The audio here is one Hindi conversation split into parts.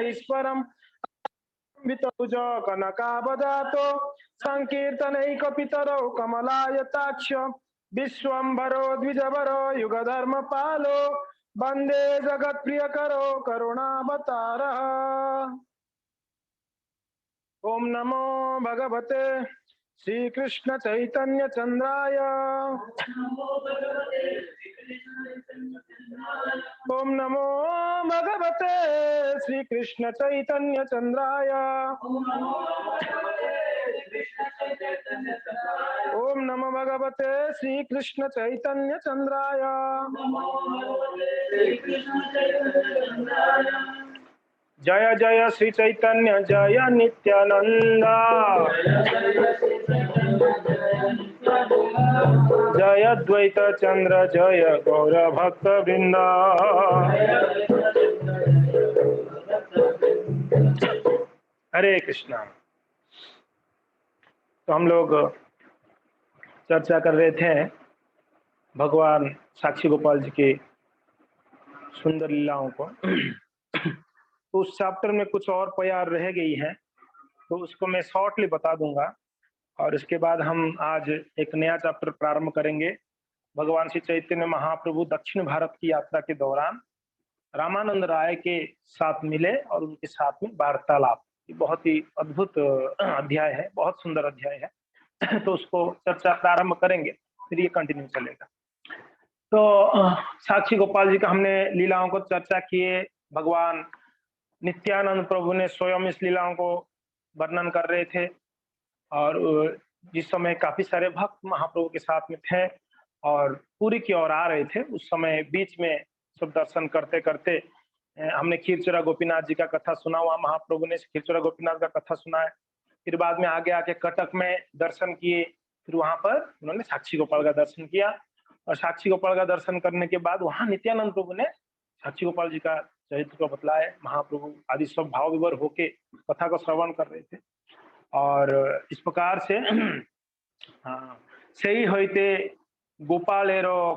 ईश्वरम वितभुज कनकावदातो संकीर्तनैकपितरौ कमलायताक्ष विश्वम्भरो द्विजवरो युगधर्मपालो वन्दे जगत्प्रियकरो करुणावतारः। ओम नमो भगवते श्री कृष्ण चैतन्य चंद्राय। ओम नमो भगवते श्री कृष्ण चैतन्य चंद्राय। ओम नमो भगवते श्री कृष्ण चैतन्य चंद्राय। जय जय श्री चैतन्य जय नित्यानंद। जय द्वैत चंद्र जय गौर भक्त वृंद। हरे कृष्णा। तो हम लोग चर्चा कर रहे थे भगवान साक्षी गोपाल जी की सुंदर लीलाओं को। तो उस चैप्टर में कुछ और प्यार रह गई है, तो उसको मैं शॉर्टली बता दूंगा और इसके बाद हम आज एक नया चैप्टर प्रारंभ करेंगे। भगवान श्री चैतन्य महाप्रभु दक्षिण भारत की यात्रा के दौरान रामानंद राय के साथ मिले और उनके साथ में वार्तालाप। ये बहुत ही अद्भुत अध्याय है, बहुत सुंदर अध्याय है। तो उसको चर्चा प्रारंभ करेंगे, फिर ये कंटिन्यू चलेगा। तो साक्षी गोपाल जी का हमने लीलाओं को चर्चा किए। भगवान नित्यानंद प्रभु ने स्वयं इस लीलाओं को वर्णन कर रहे थे और जिस समय काफी सारे भक्त महाप्रभु के साथ में थे और पूरी की ओर आ रहे थे, उस समय बीच में सब दर्शन करते करते हमने खीरचोरा गोपीनाथ जी का कथा सुना। वहां महाप्रभु ने खीरचोरा गोपीनाथ का कथा सुना है। फिर बाद में आगे आके कटक में दर्शन किए। फिर वहां पर उन्होंने साक्षी गोपाल का दर्शन किया और साक्षी गोपाल का दर्शन करने के बाद वहां नित्यानंद प्रभु ने साक्षी गोपाल जी का चरित्र को बतलाया। महाप्रभु आदि सब भाव विभोर होके कथा को श्रवण कर रहे थे और इस प्रकार से सही होते गोपालेरो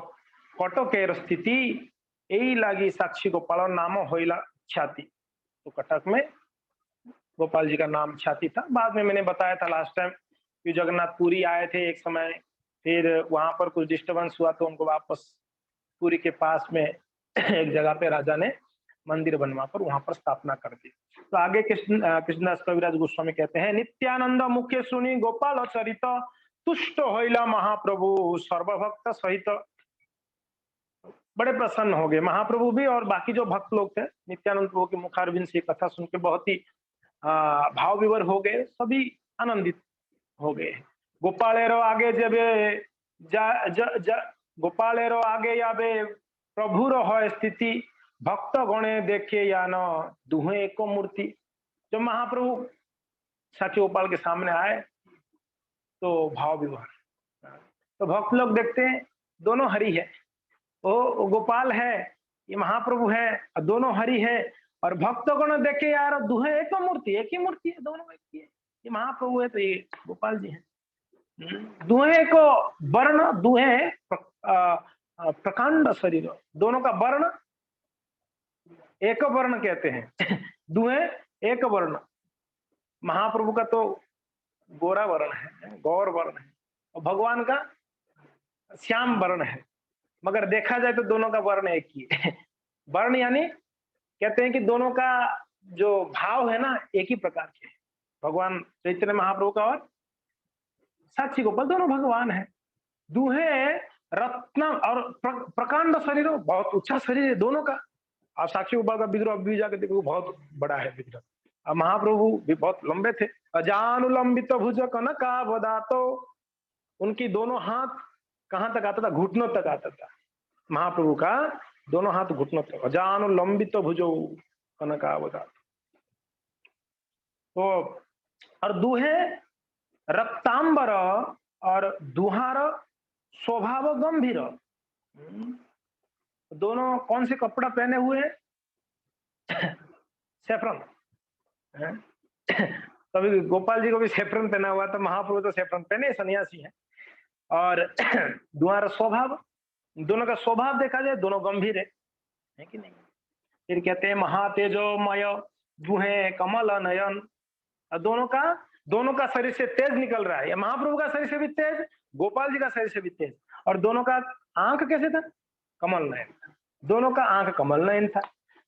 कटकेर स्थिति यही लागी साक्षी गोपाल नाम होइला ख्याति। तो कटक में गोपाल जी का नाम ख्याति था। बाद में मैंने बताया था लास्ट टाइम कि जगन्नाथ पुरी आए थे एक समय, फिर वहां पर कुछ डिस्टर्बेंस हुआ तो उनको वापस पुरी के पास में एक जगह पे राजा ने मंदिर बनवा कर वहां पर स्थापना कर दी। तो आगे कृष्णदास कविराज गोस्वामी कहते हैं, नित्यानंद मुख्य सुनी गोपाल चरित तुष्ट होइला महाप्रभु सर्वभक्त सहित। बड़े प्रसन्न हो गए महाप्रभु भी और बाकी जो भक्त लोग थे। नित्यानंद प्रभु के मुखारविंद से कथा सुन के बहुत ही भाव विवर हो गए, सभी आनंदित हो गए। गोपालेरो आगे जब गोपालेरो आगे याबे प्रभुर हो स्थिति भक्त गणे देखे या न दुहे एको मूर्ति। जब महाप्रभु साक्षी गोपाल के सामने आए तो भाव विभोर, तो भक्त लोग देखते हैं दोनों हरि है, वो गोपाल है, ये महाप्रभु है, दोनों हरि है। और भक्तगण देखे यार दुहे एक मूर्ति, एक ही मूर्ति है, दोनों एक ही है। ये महाप्रभु है तो ये गोपाल जी है। दुहे को वर्ण, दुहे प्रकांड शरीर, दोनों का वर्ण एक वर्ण कहते हैं। दुहे एक वर्ण। महाप्रभु का तो गोरा वर्ण है, गौर वर्ण है, और भगवान का श्याम वर्ण है। मगर देखा जाए तो दोनों का वर्ण एक ही है। वर्ण यानी कहते हैं कि दोनों का जो भाव है ना एक ही प्रकार के। भगवान चैतन्य महाप्रभु का और साक्षी गोपाल दोनों भगवान है। दुहे रत्न और प्रकांड शरीर, बहुत ऊंचा शरीर है दोनों का। और साक्षी गोपाल का विग्रह अभी जाकर देखो बहुत बड़ा है विग्रह। और महाप्रभु भी बहुत लंबे थे। अजानुलंबित भुज कनकावदातो, उनकी दोनों हाथ कहां तक आता था? घुटनों तक आता था। महाप्रभु का दोनों हाथ घुटनों तक। अजानुलंबित भुजो कनकावदातो। तो और दुहे रक्तांबर और दुहार स्वभाव गंभीर। दोनों कौन से कपड़ा पहने हुए हैं? सेफ्रन। तभी गोपाल जी को भी सेफ्रन पहना हुआ था। महाप्रभु तो सेफ्रन पहने सन्यासी है। और दुहार स्वभाव, दोनों का स्वभाव देखा जाए दोनों गंभीर है कि नहीं? फिर कहते हैं महातेजोमय दुहे कमल नयन, दोनों का शरीर से तेज निकल रहा है। या महाप्रभु का शरीर से भी तेज, गोपाल जी का शरीर से भी तेज, और दोनों का आंख कैसे था? कमल नयन। दोनों का आंख कमल नयन था।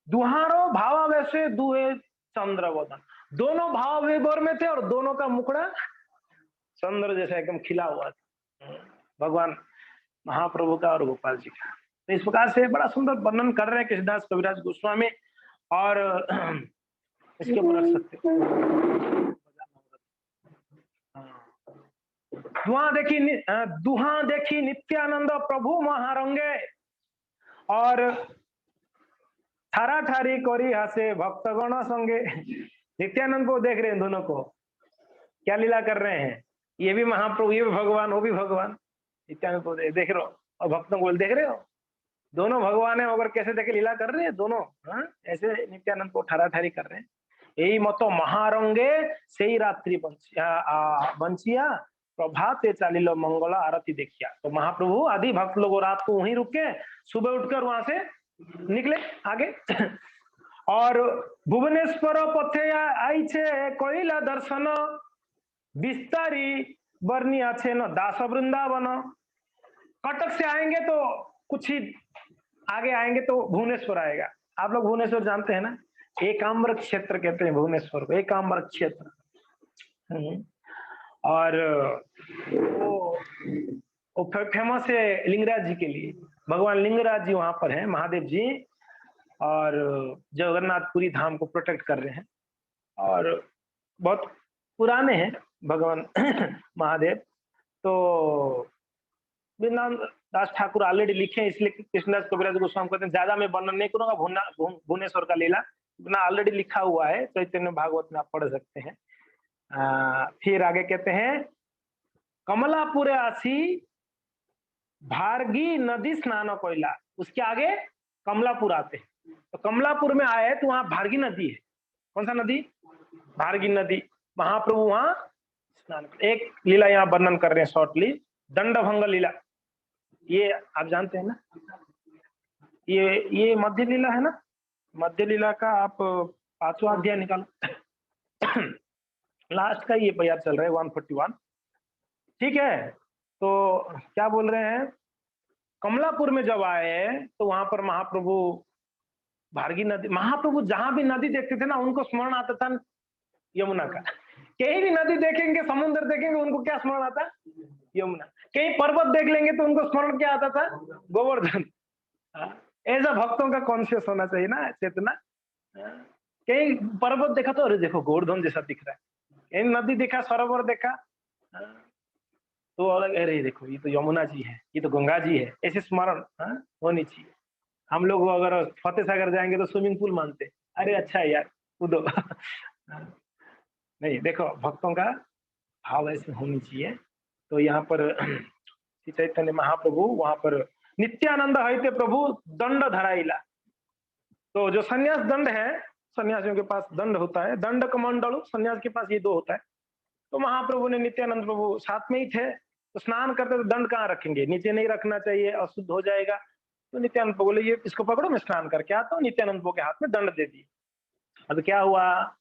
दुहारो भावा वैसे दुहे चंद्रवदन, दोनों भाव विभोर में थे और दोनों का मुखड़ा चंद्र जैसा एकदम खिला हुआ था, भगवान महाप्रभु का और गोपाल जी का। तो इस प्रकार से बड़ा सुंदर वर्णन कर रहे हैं कृष्णदास कविराज गोस्वामी। और इसके ऊपर रख सकते दुहा देखी नित्यानंद प्रभु महारंगे, और थारा ठारी करी हसे भक्तगण संगे। नित्यानंद को देख रहे हैं, दोनों को क्या लीला कर रहे हैं, ये भी महाप्रभु, ये भी भगवान, वो भी भगवान। नित्यानंद को देख रहे हो और भक्तों को देख रहे हो, दोनों भगवान है, मगर कैसे देखे लीला कर रहे हैं दोनों। ऐसे नित्यानंद को ठाराठारी कर रहे हैं। यही मतो महारंगे से ही रात्रि बंचिया प्रभाते चालिलो मंगला आरती देखिया। तो महाप्रभु आदि भक्त लोग रात को वहीं रुके, सुबह उठकर वहां से निकले आगे। और भुवनेश्वर पथे आई छे कोइला दर्शन, विस्तारी बरनी अच्छे न दास वृंदावन। कटक से आएंगे तो कुछ ही आगे आएंगे तो भुवनेश्वर आएगा। आप लोग भुवनेश्वर जानते हैं ना, एकाम्र क्षेत्र कहते हैं भुवनेश्वर को, एकाम्र क्षेत्र। और वो फेमस है लिंगराज जी के लिए। भगवान लिंगराज जी वहां पर हैं, महादेव जी, और जगन्नाथपुरी धाम को प्रोटेक्ट कर रहे हैं, और बहुत पुराने हैं भगवान महादेव। तो दास ठाकुर ऑलरेडी लिखे हैं, इसलिए कृष्णदास कविराज गोस्वामी कहते हैं ज्यादा मैं वर्णन नहीं करूंगा भुवनेश्वर का लीला, इतना ऑलरेडी लिखा हुआ है चैतन्य भागवत में, आप पढ़ सकते हैं। फिर आगे कहते हैं कमलापुर आसी भारगी नदी स्नान कोयला, उसके आगे कमलापुर आते हैं। तो कमलापुर में आए तो वहां भारगी नदी है। कौन सा नदी? भारगी नदी। महाप्रभु वहां स्नान, एक लीला यहाँ वर्णन कर रहे हैं शॉर्टली, दंडभंग लीला। ये आप जानते हैं ना, ये मध्य लीला है ना, मध्य लीला का आप 5वां अध्याय निकालो, लास्ट का ये याद चल रहा है 141। ठीक है, तो क्या बोल रहे हैं, कमलापुर में जब आए तो वहां पर महाप्रभु भारगी नदी, महाप्रभु जहां भी नदी देखते थे ना, उनको स्मरण आता था यमुना का। कहीं भी नदी देखेंगे, समुद्र देखेंगे, उनको क्या स्मरण आता? यमुना। कहीं पर्वत देख लेंगे तो उनको स्मरण क्या आता था? गोवर्धन। ऐसा भक्तों का कॉन्शियस होना चाहिए ना, चेतना। कहीं पर्वत देखा तो अरे देखो गोवर्धन जैसा दिख रहा है, कहीं नदी देखा, सरोवर देखा तो अलग, अरे देखो ये तो यमुना जी है, ये तो गंगा जी है, ऐसे स्मरण होनी चाहिए। हम लोग अगर फतेह सागर जाएंगे तो स्विमिंग पूल मानते, अरे अच्छा है यार कूदो। नहीं, देखो भक्तों का भाव ऐसे होनी चाहिए। तो यहाँ पर चैतन्य महाप्रभु वहां पर नित्यानंद हईते प्रभु दंड धराइला। तो जो संन्यास दंड है, सन्यासियों के पास दंड होता है, दंड कमंडल, सन्यास के पास ये 2 होता है। तो महाप्रभु ने, नित्यानंद प्रभु साथ में ही थे, तो स्नान करते तो दंड कहाँ रखेंगे, नीचे नहीं रखना चाहिए, अशुद्ध हो जाएगा। तो नित्यानंद प्रभु बोले ये इसको पकड़ो, मैं स्नान करके आता हूँ। नित्यानंद प्रभु के हाथ में दंड दे दिए। अब क्या हुआ,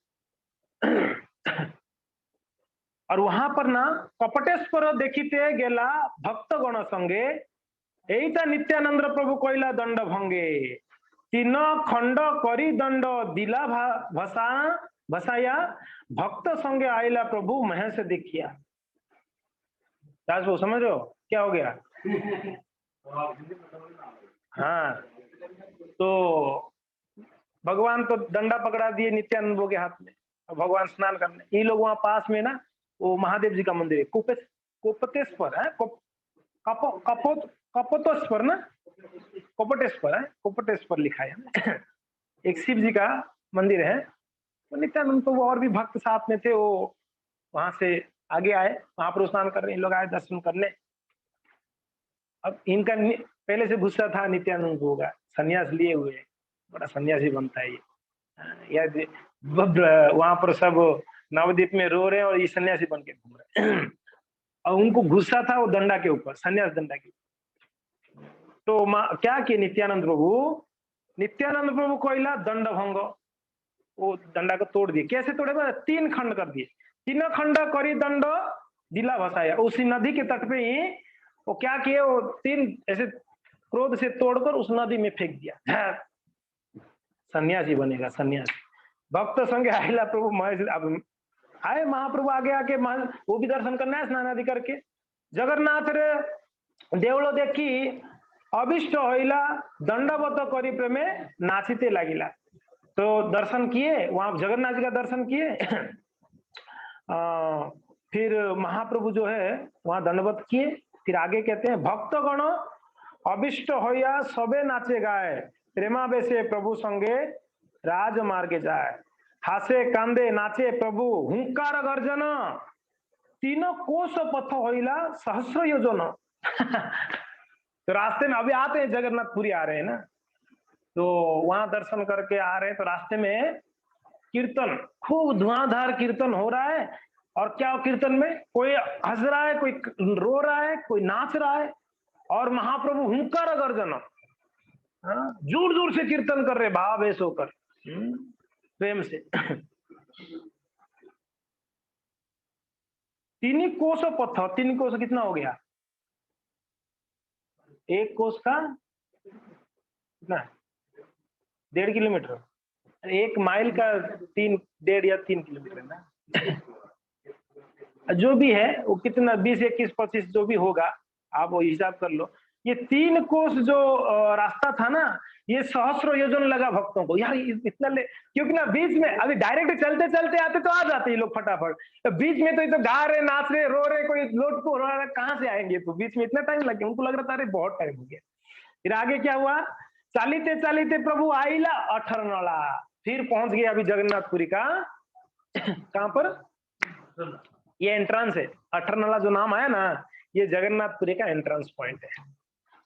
और वहां पर ना कपटेश्वर देखिते गेला भक्त गण संगे, एईटा नित्यानंद प्रभु कोइला दंड भंगे, 3 खंड करी दंड दिला भसाया, भक्त संगे आइला प्रभु महेश देखिया। दास वो समझ रहे हो क्या हो गया? हाँ, तो भगवान को डंडा पकड़ा दिए नित्यानंद प्रभु के हाथ में, और भगवान स्नान करने। ये लोग वहां पास में ना वो महादेव जी का मंदिर है, कोपतेश्वर है, कपोतेश्वर ना, कोपटेश्वर है, कोपटेश्वर लिखा है। एक शिव जी का मंदिर है। तो नित्यानंद तो वो और भी भक्त साथ में थे, वो वहां से आगे आए, वहां पर स्नान कर रहे, इन लोग आए दर्शन करने। अब इनका पहले से गुस्सा था नित्यानंद को, होगा सन्यास लिए हुए, बड़ा सन्यासी बनता है ये। वहां पर सब नवद्वीप में रो रहे हैं और ये सन्यासी बन के घूम रहे हैं। और उनको गुस्सा था वो दंडा के ऊपर, सन्यास दंडा के ऊपर। तो क्या किए नित्यानंद प्रभु कोइला दंड भंग, वो दंडा को तोड़ दिए। कैसे तोड़े? 3 खंड कर दिए। 3 खंड करी दंड दिला भसाया। उसी नदी के तट पे ही वो क्या किए, वो 3 ऐसे क्रोध से तोड़कर उस नदी में फेंक दिया। सन्यासी बनेगा, सन्यासी। भक्त संग आइला प्रभु महेश, अब आए महाप्रभु आगे आके वो भी दर्शन करना है स्नान आदि करके। जगन्नाथ रे देवल देखी अभिष्ट होइला दंडवत करी प्रेमे नाचते लागिला। तो दर्शन किए, वहां जगन्नाथ जी का दर्शन किए। फिर महाप्रभु जो है वहां दंडवत किए। फिर आगे कहते हैं भक्त गण अभिष्ट होया सबे नाचे गाए, प्रेमा बेसे प्रभु संगे राजमार्गे जाए। हासे कांदे नाचे प्रभु हुंकार गर्जन, तीनों कोस पथ होइला सहस्र योजन। तो रास्ते में अभी आते हैं, जगन्नाथपुरी आ रहे हैं ना, तो वहां दर्शन करके आ रहे हैं, तो रास्ते में कीर्तन, खूब धुआंधार कीर्तन हो रहा है। और क्या कीर्तन में, कोई हंस रहा है, कोई रो रहा है, कोई नाच रहा है, और महाप्रभु हुंकार गर्जन, जोर जोर से कीर्तन कर रहे, भाव ऐसे होकर प्रेम से। 3 कोस पथ, 3 कोस कितना हो गया? 1 कोस का कितना? 1.5 किलोमीटर। 1 माइल का 1.5 या 3 किलोमीटर ना। जो भी है वो कितना, 20, 21, 25 जो भी होगा, आप वो हिसाब कर लो। ये 3 कोस जो रास्ता था ना, ये सहस्र योजन लगा भक्तों को यार, इतना क्योंकि ना बीच में अभी डायरेक्ट चलते चलते आते तो आ जाते हैं लोग फटाफट, तो बीच में तो गा रहे, नाच रहे, रो रहे, कोई लोट को रो रहा है, कहाँ से आएंगे? तो बीच में इतना टाइम लग गया, उनको लग रहा था अरे बहुत टाइम हो गया। फिर आगे क्या हुआ? चालीते चालीते प्रभु आईला अठरनला, फिर पहुंच गए अभी जगन्नाथपुरी का कहां पर? ये एंट्रेंस है। अठरनला जो नाम आया ना, ये जगन्नाथपुरी का एंट्रेंस पॉइंट है।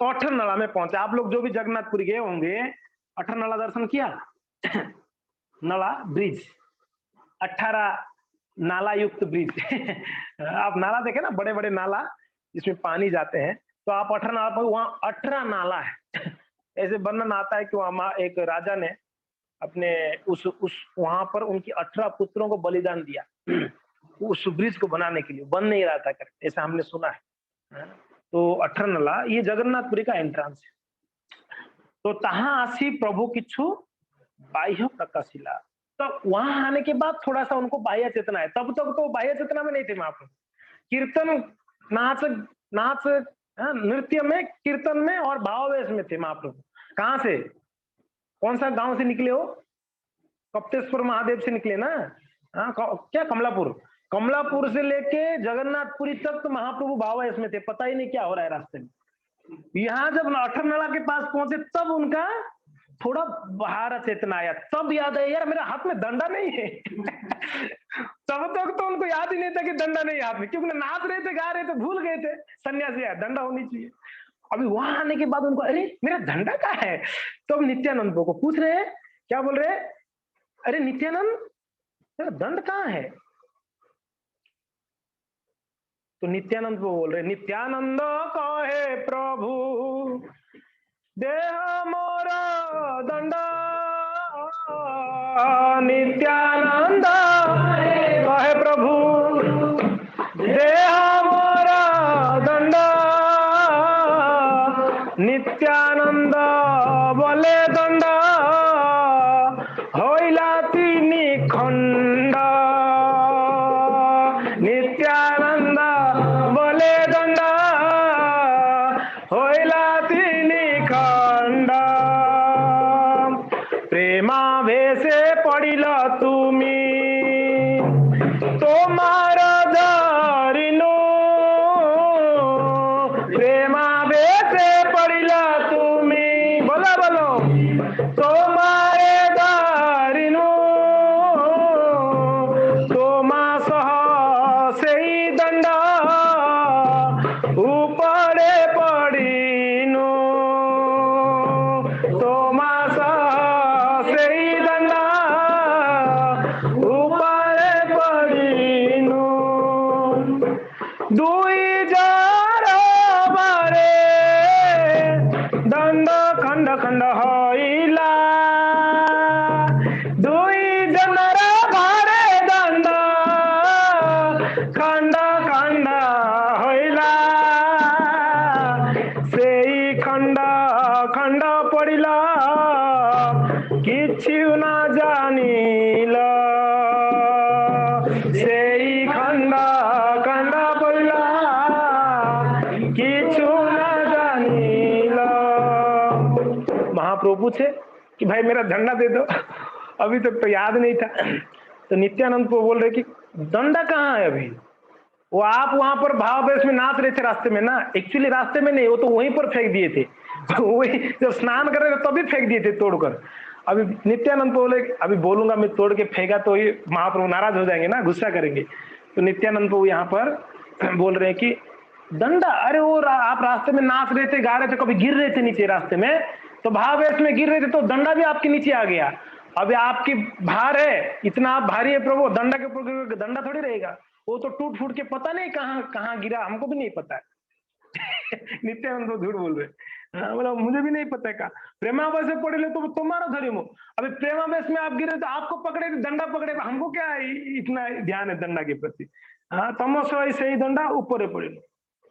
तो अठरनला में पहुंचे। आप लोग जो भी जगन्नाथपुरी गए होंगे, अठरनला दर्शन किया? नला ब्रिज, 18 नाला युक्त ब्रिज। आप नाला देखे ना, बड़े बड़े नाला जिसमें पानी जाते हैं, तो आप 18 नाला पर, वहां 18 नाला है। ऐसे वर्णन आता है कि वहां एक राजा ने अपने उस वहां पर उनकी 18 पुत्रों को बलिदान दिया उस ब्रिज को बनाने के लिए, बन नहीं रहा था कर, ऐसा हमने सुना है। तो 18 नाला ये जगन्नाथपुरी का एंट्रेंस है। तो तहां आसी प्रभु किच्छु बाह्य प्रकाशिला। तो वहां आने के बाद थोड़ा सा उनको बाह्य चेतना है, तब तक तो बाह्य चेतना में नहीं थे महाप्रभु। कीर्तन, नाच नृत्य में, कीर्तन में और भावावेश में थे महाप्रभु। कहां से, कौन सा गांव से निकले हो? कप्तेश्वर महादेव से निकले ना? क्या कमलापुर से लेके जगन्नाथपुरी तक तो महाप्रभु भावावेश में थे, पता ही नहीं क्या हो रहा है रास्ते में। यहाँ जब अठरनला के पास पहुंचे तब उनका थोड़ा बाहर चेतना आया, तब याद है यार मेरे हाथ में दंडा नहीं है। तब तक तो उनको याद ही नहीं था कि दंडा नहीं हाथ में, क्योंकि नाच रहे थे, गा रहे थे, भूल गए थे सन्यासी है, दंडा होनी चाहिए। अभी वहां आने के बाद उनको अरे मेरा दंडा कहाँ है? तो अब नित्यानंद को पूछ रहे हैं, क्या बोल रहे? अरे नित्यानंद मेरा दंड कहाँ है? तो नित्यानंद को बोल रहे, नित्यानंद कहे प्रभु देह मोर दंड, नित्यानंद कहे प्रभु देह मोर दंड, नित्यानंद बोले दंड होइला 3 खंड, नित्यानंद बोले दंड होइला 3 खंड, प्रेमावेशे पड़िल तुमी तोमार धरिनु, प्रेमावेशे पड़िल तुमी, बोलो बोलो, तोमारे धरिनु, तोमा सह सेई दंड ऊपरे पड़िनु, तोमा सह सेई दंड ऊपरे पड़िनु, 2 जार बारे दंड खंड खंड होइला, 2 किछु ना जानिला सेई खंडा खंडा पड़ला किछु ना जानिला। महाप्रभु पूछे कि भाई मेरा झंडा दे दो, अभी तक तो याद नहीं था। तो नित्यानंद को बोल रहे कि डंडा कहाँ है अभी? वो आप वहां पर भावावेश में नाच रहे थे रास्ते में ना, एक्चुअली रास्ते में नहीं, वो तो वहीं पर फेंक दिए थे। वही जब स्नान कर रहे थे तभी फेंक दिए थे तोड़कर। अभी नित्यानंद बोले अभी बोलूंगा मैं तोड़ के फेंका तो ये महाप्रभु नाराज हो जाएंगे ना, गुस्सा करेंगे। तो नित्यानंद प्रभु यहाँ पर बोल रहे हैं कि डंडा, अरे वो आप रास्ते में नाच रहे थे, गा रहे थे, कभी गिर रहे थे नीचे रास्ते में, तो भावावेश में गिर रहे थे तो डंडा भी आपके नीचे आ गया। अभी आपकी भार है, इतना आप भारी है प्रभु, डंडा के ऊपर डंडा थोड़ी रहेगा, वो तो टूट फूट के पता नहीं कहाँ कहाँ गिरा, हमको भी नहीं पता है। नित्यानंद तो झूठ बोल रहे, बोला मुझे भी नहीं पता है। का प्रेमावेश में पड़े तो तुम्हारा धरी मुंह, अभी प्रेमावेश में आप गिरे तो आपको पकड़े डंडा पकड़े, हमको क्या इतना ध्यान है डंडा के प्रति। हाँ तमसो ऐसे ही डंडा ऊपर पड़े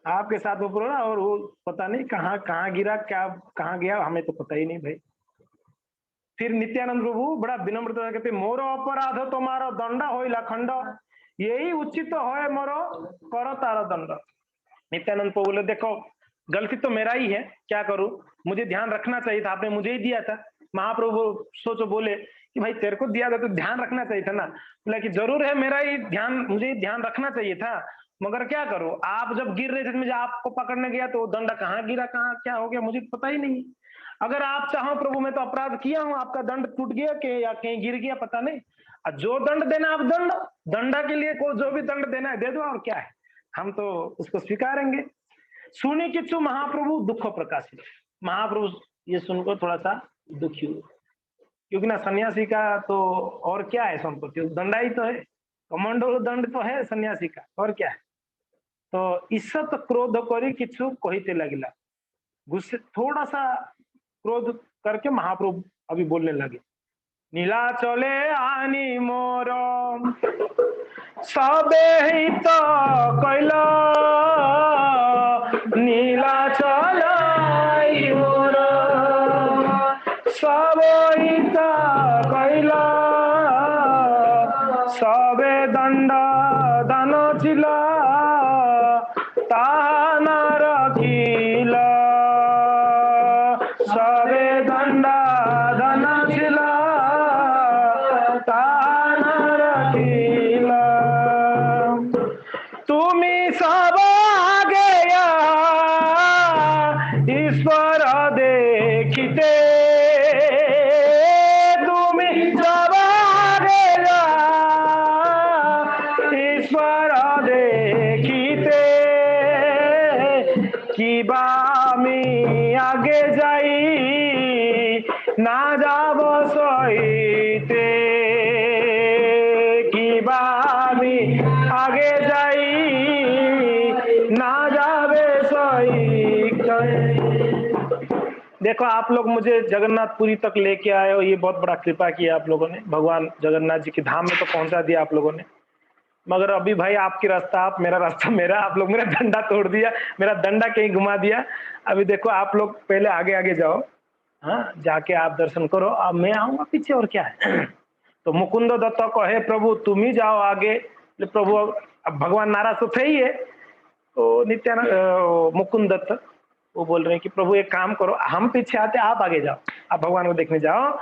आपके साथ ऊपर, और वो पता नहीं कहाँ कहाँ गिरा, क्या कहाँ गया, हमें तो पता ही नहीं भाई। फिर नित्यानंद प्रभु बड़ा विनम्रता कहते, मोर अपराध तुम्हारा दंडा होइला खंड, यही उचित है मोरो कर तार दंड। नित्यानंद प्रभु बोले देखो गलती तो मेरा ही है, क्या करूं, मुझे ध्यान रखना चाहिए था, आपने मुझे ही दिया था। महाप्रभु सोचो बोले कि भाई तेरे को दिया था तो ध्यान रखना चाहिए था ना। बोला कि जरूर है मेरा ही ध्यान, मुझे ही ध्यान रखना चाहिए था, मगर क्या करो, आप जब गिर रहे थे मुझे आपको पकड़ने गया तो दंडा कहाँ गिरा, कहाँ क्या हो गया मुझे पता ही नहीं। अगर आप चाहो प्रभु मैं तो अपराध किया हूं, आपका दंड टूट गया के या कहीं गिर गया पता नहीं, जो दंड देना आप दंड, दंडा के लिए को जो भी दंड देना है दे दो, और क्या है, हम तो उसको स्वीकारेंगे। सुनी किच्छु महाप्रभु दुख प्रकाशित, महाप्रभु ये सुनकर थोड़ा सा दुखी हुए, क्योंकि ना सन्यासी का तो और क्या है संपत्ति, दंडा ही तो है, कमंडल दंड तो है सन्यासी का, और क्या है। तो ईसत क्रोध करी किच्छु कहते लगिला, गुस्से थोड़ा सा क्रोध करके महाप्रभु अभी बोलने लगे, नीला चले आनी मोर सबे हित कैला, नीला चलाई मोर सब हित कैला, सबे दंड दान चिला ताहा न रखिला, सबे दंडा दान चिला ताहा न रखिला, तुम्ही सब आगे ईश्वर देखिते, तुम्ही सब आगे ईश्वर देखिते, कि बामी आगे जाई ना जाब सहिते, कि बामी आगे जाई ना जावे सही। देखो आप लोग मुझे जगन्नाथपुरी तक लेके आए हो, ये बहुत बड़ा कृपा किया आप लोगों ने, भगवान जगन्नाथ जी के धाम में तो पहुंचा दिया आप लोगों ने, मगर अभी भाई आपकी रास्ता आप, मेरा रास्ता मेरा, आप लोग मेरा डंडा तोड़ दिया, मेरा डंडा कहीं घुमा दिया। अभी देखो आप लोग पहले आगे आगे जाओ, हाँ जाके आप दर्शन करो, अब मैं आऊंगा पीछे, और क्या है। तो मुकुंद दत्त कहे प्रभु तुम ही जाओ आगे, प्रभु अब भगवान नाराज तो थे ही है, तो नित्यानंद मुकुंद दत्त वो बोल रहे हैं कि प्रभु एक काम करो, हम पीछे आते आप आगे जाओ, आप भगवान को देखने जाओ,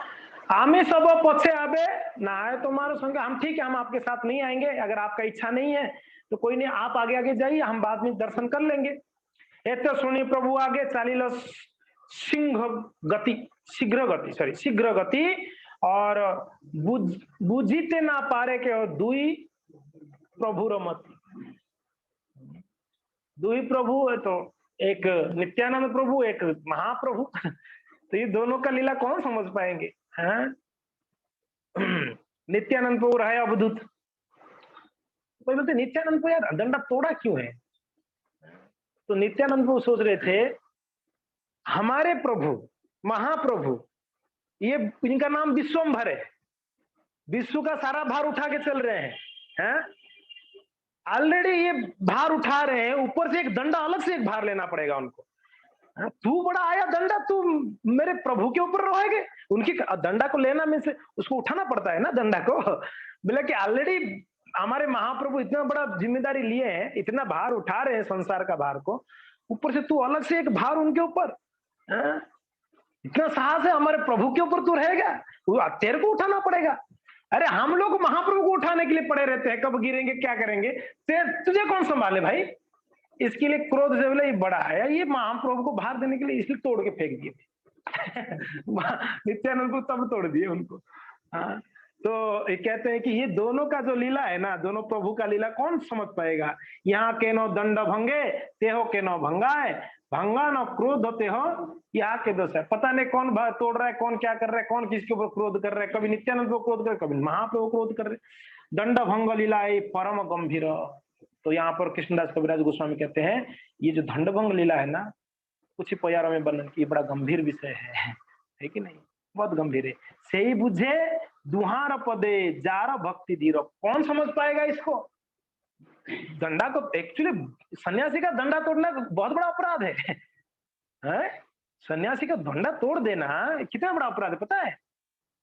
हमें सब पछे आवे ना आए तुम्हारे संग, हम ठीक है हम आपके साथ नहीं आएंगे, अगर आपका इच्छा नहीं है तो कोई नहीं, आप आगे आगे जाइए, हम बाद में दर्शन कर लेंगे। एते सुनी प्रभु आगे चालिल सिंह गति, शीघ्र गति, और बुझीते ना पारे के दुई प्रभु रमती, दुई प्रभु है तो एक नित्यानंद प्रभु एक महाप्रभु, तो ये दोनों का लीला कौन समझ पाएंगे, हैं? नित्यानंद प्रभु रहे अवधूत, कोई बोलते नित्यानंद को यार डंडा तोड़ा क्यों है, तो नित्यानंद प्रभु सोच रहे थे हमारे प्रभु महाप्रभु, ये इनका नाम विश्वम्भर है, विश्व का सारा भार उठा के चल रहे हैं, ऑलरेडी ये भार उठा रहे हैं, ऊपर से एक दंडा अलग से एक भार लेना पड़ेगा उनको, तू बड़ा आया दंडा, तू मेरे प्रभु के ऊपर रोएगे। उनकी दंडा को लेना में से उसको उठाना पड़ता है ना दंडा को। बोले कि ऑलरेडी हमारे महाप्रभु इतना बड़ा जिम्मेदारी लिए हैं, इतना भार उठा रहे हैं संसार का भार को, ऊपर से तू अलग से एक भार उनके ऊपर। इतना साहस है हमारे प्रभु के ऊपर, तू रहेगा, तेरे को उठाना पड़ेगा। अरे हम लोग महाप्रभु को उठाने के लिए पड़े रहते हैं, कब गिरेंगे क्या करेंगे, तुझे कौन संभाले भाई। इसके लिए क्रोध से बोले ये बड़ा है, ये महाप्रभु को भार देने के लिए इसलिए तोड़ के फेंक दिए। नित्यानंद को तब तोड़ दिए उनको। हाँ, तो ये कहते हैं कि ये दोनों का जो लीला है ना, दोनों प्रभु का लीला कौन समझ पाएगा। यहाँ के नो दंड भंगे तेहो के नो भंगाए, भंगा न क्रोध होते हो यहाँ के दोष है। पता नहीं कौन तोड़ रहा है, कौन क्या कर रहा है, कौन किसके ऊपर क्रोध कर रहा है। कभी नित्यानंद को क्रोध कर रहे, कभी महाप्रभु क्रोध कर रहे। दंड भंग लीला है परम गंभीर। तो यहाँ पर कृष्णदास कविराज गोस्वामी कहते हैं ये जो दंडभंग लीला है ना, कुछ ही प्यारों में वर्णन की, बड़ा गंभीर विषय है कि नहीं, बहुत गंभीर है। सही बुझे दुहार पदे जार भक्ति धीरो, कौन समझ पाएगा इसको। दंडा को एक्चुअली सन्यासी का दंडा तोड़ना बहुत बड़ा अपराध है? सन्यासी का दंडा तोड़ देना कितना बड़ा अपराध है पता है,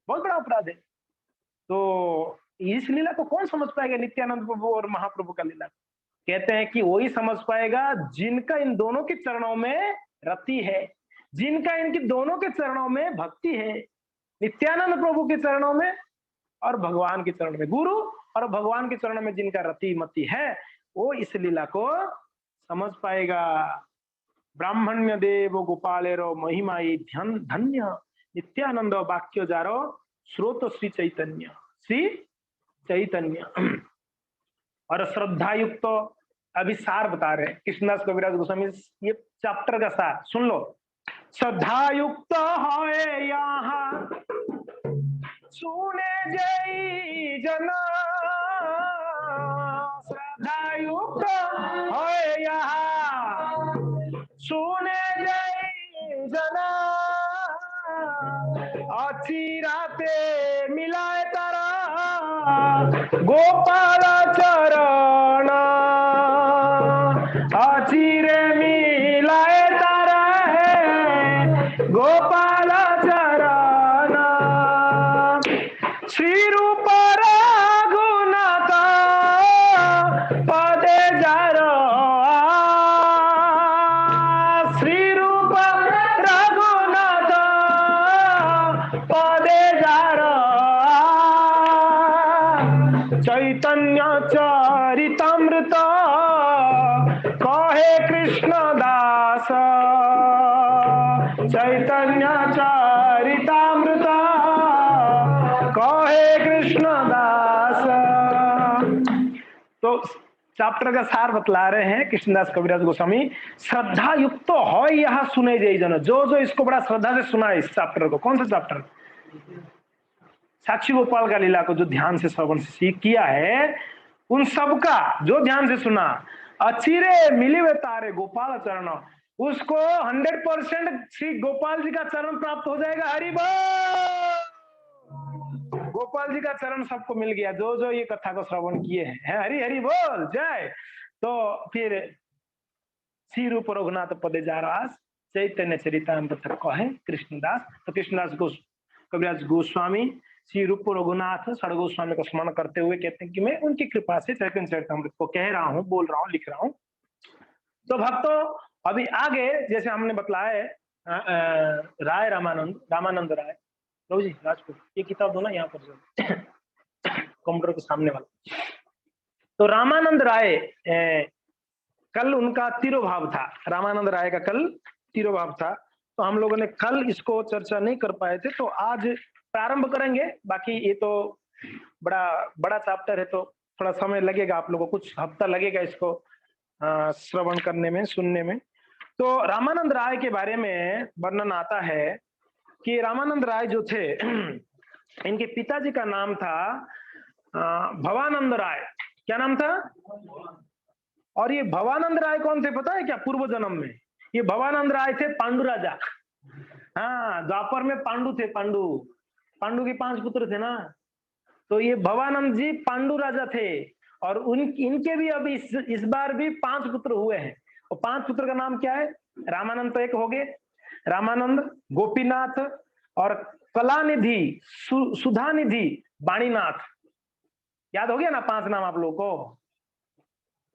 बहुत बड़ा अपराध है। तो इस लीला को कौन समझ पाएगा, नित्यानंद प्रभु और महाप्रभु का लीला। कहते हैं कि वही समझ पाएगा जिनका इन दोनों के चरणों में रति है, जिनका इनकी दोनों के चरणों में भक्ति है, नित्यानंद प्रभु के चरणों में और भगवान के चरणों में, गुरु और भगवान के चरणों में जिनका रति मति है, वो इस लीला को समझ पाएगा। ब्राह्मण्य देव गोपालेरो महिमाई धन्य नित्यानंद वाक्य जारो स्रोत श्री चैतन्य, श्री चैतन्य। और श्रद्धा युक्त, अभी सार बता रहे हैं कृष्णदास कविराज गोस्वामी, ये चैप्टर का सार सुन लो। श्रद्धा युक्त है यहाँ सुने जय जना, श्रद्धा युक्त है यहाँ सुने जय जना, अचिराते मिलाए तारा गोपाल चरण, अचिरे मिलाए तारा है गोपाल चरण, श्री रूप रघुनाथ पदे जारो, श्री रूप रघुनाथ पदे जारो, चैतन्य चरितामृत कहे कृष्ण दास, चैतन्य चरितामृत कहे कृष्ण दास। तो चैप्टर का सार बतला रहे हैं कृष्णदास कविराज गोस्वामी। श्रद्धा युक्त तो हो यह सुने जय जन, जो जो इसको बड़ा श्रद्धा से सुना है इस चैप्टर को। कौन सा चैप्टर? साक्षी गोपाल का लीला को जो ध्यान से श्रवण से सीख किया है, उन सबका जो ध्यान से सुना, अचिरे मिली हुए तारे गोपाल चरण, उसको 100% श्री गोपाल जी का चरण प्राप्त हो जाएगा। हरि बोल। गोपाल जी का चरण सबको मिल गया जो जो ये कथा को श्रवण किए हैं। हरि हरि बोल जय। तो फिर श्री रूप रघुनाथ पदे जारास चैतन्य चरितामृत कहे कृष्णदास। तो कृष्णदास कविराज गोस्वामी श्री रूप रघुनाथ षड गोस्वामी का स्मरण करते हुए कहते हैं कि मैं उनकी कृपा से चैतन्य चरितामृत को कह रहा हूँ, बोल रहा हूँ, लिख रहा हूँ। तो भक्तों अभी आगे जैसे हमने बतलाया राय रामानंद राय, लो जी राजपुर, ये किताब दो ना यहाँ पर जो कंप्यूटर के सामने वाला। तो रामानंद राय कल उनका तिरोभाव था, रामानंद राय का कल तिरोभाव था। तो हम लोगों ने कल इसको चर्चा नहीं कर पाए थे, तो आज प्रारंभ करेंगे। बाकी ये तो बड़ा चैप्टर है, तो थोड़ा समय लगेगा, आप लोगों को कुछ हफ्ता लगेगा इसको श्रवण करने में, सुनने में। तो रामानंद राय के बारे में वर्णन आता है कि रामानंद राय जो थे, इनके पिताजी का नाम था भवानंद राय। क्या नाम था? और ये भवानंद राय कौन थे पता है क्या? पूर्व जन्म में ये भवानंद राय थे पांडु राजा। हाँ, द्वापर में पांडु थे, पांडु के 5 पुत्र थे ना, तो ये भवानंद जी पांडु राजा थे। और इनके भी अभी इस बार भी 5 पुत्र हुए हैं। और 5 पुत्र का नाम क्या है? रामानंद तो एक हो गए, रामानंद, गोपीनाथ और कलानिधि, सुधानिधि, वाणीनाथ। याद हो गया ना 5 नाम आप लोगों को?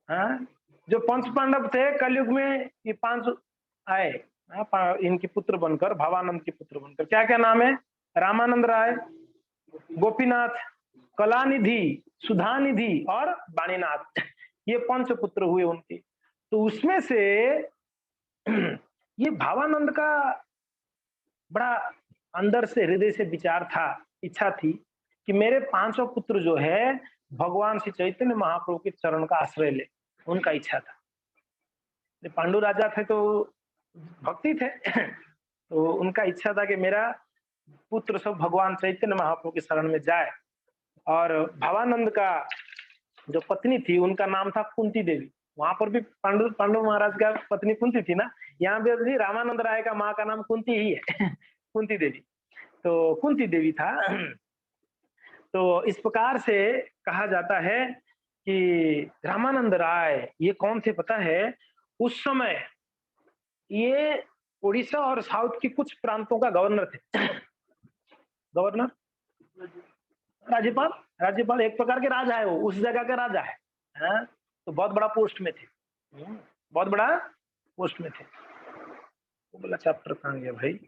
हाँ, जो पंच पांडव थे कलयुग में, ये 5 आए, इनके पुत्र बनकर, भावानंद के पुत्र बनकर। क्या क्या नाम है? रामानंद राय, गोपीनाथ, कलानिधि, सुधानिधि और वाणीनाथ। ये 5 पुत्र हुए उनके। तो उसमें से ये भावानंद का बड़ा अंदर से, हृदय से विचार था, इच्छा थी कि मेरे 500 पुत्र जो है भगवान श्री चैतन्य महाप्रभु के चरण का आश्रय ले। उनका इच्छा था। पांडु राजा थे तो भक्ति थे तो उनका इच्छा था कि मेरा पुत्र सब भगवान चैतन्य महाप्रभु के शरण में जाए। और भावानंद का जो पत्नी थी उनका नाम था कुंती देवी। वहां पर भी पांडु महाराज का पत्नी कुंती थी ना, यहाँ पे भी रामानंद राय का माँ का नाम कुंती ही है कुंती देवी। तो कुंती देवी था। तो इस प्रकार से कहा जाता है कि रामानंद राय ये कौन थे पता है? उस समय ये उड़ीसा और साउथ की कुछ प्रांतों का गवर्नर थे। गवर्नर, राज्यपाल, राज्यपाल एक प्रकार के राजा है, वो उस जगह का राजा है। हाँ? तो बहुत बड़ा पोस्ट में थे, बहुत बड़ा पोस्ट में थे। वो बोला चैप्टर कहाँ गया भाई?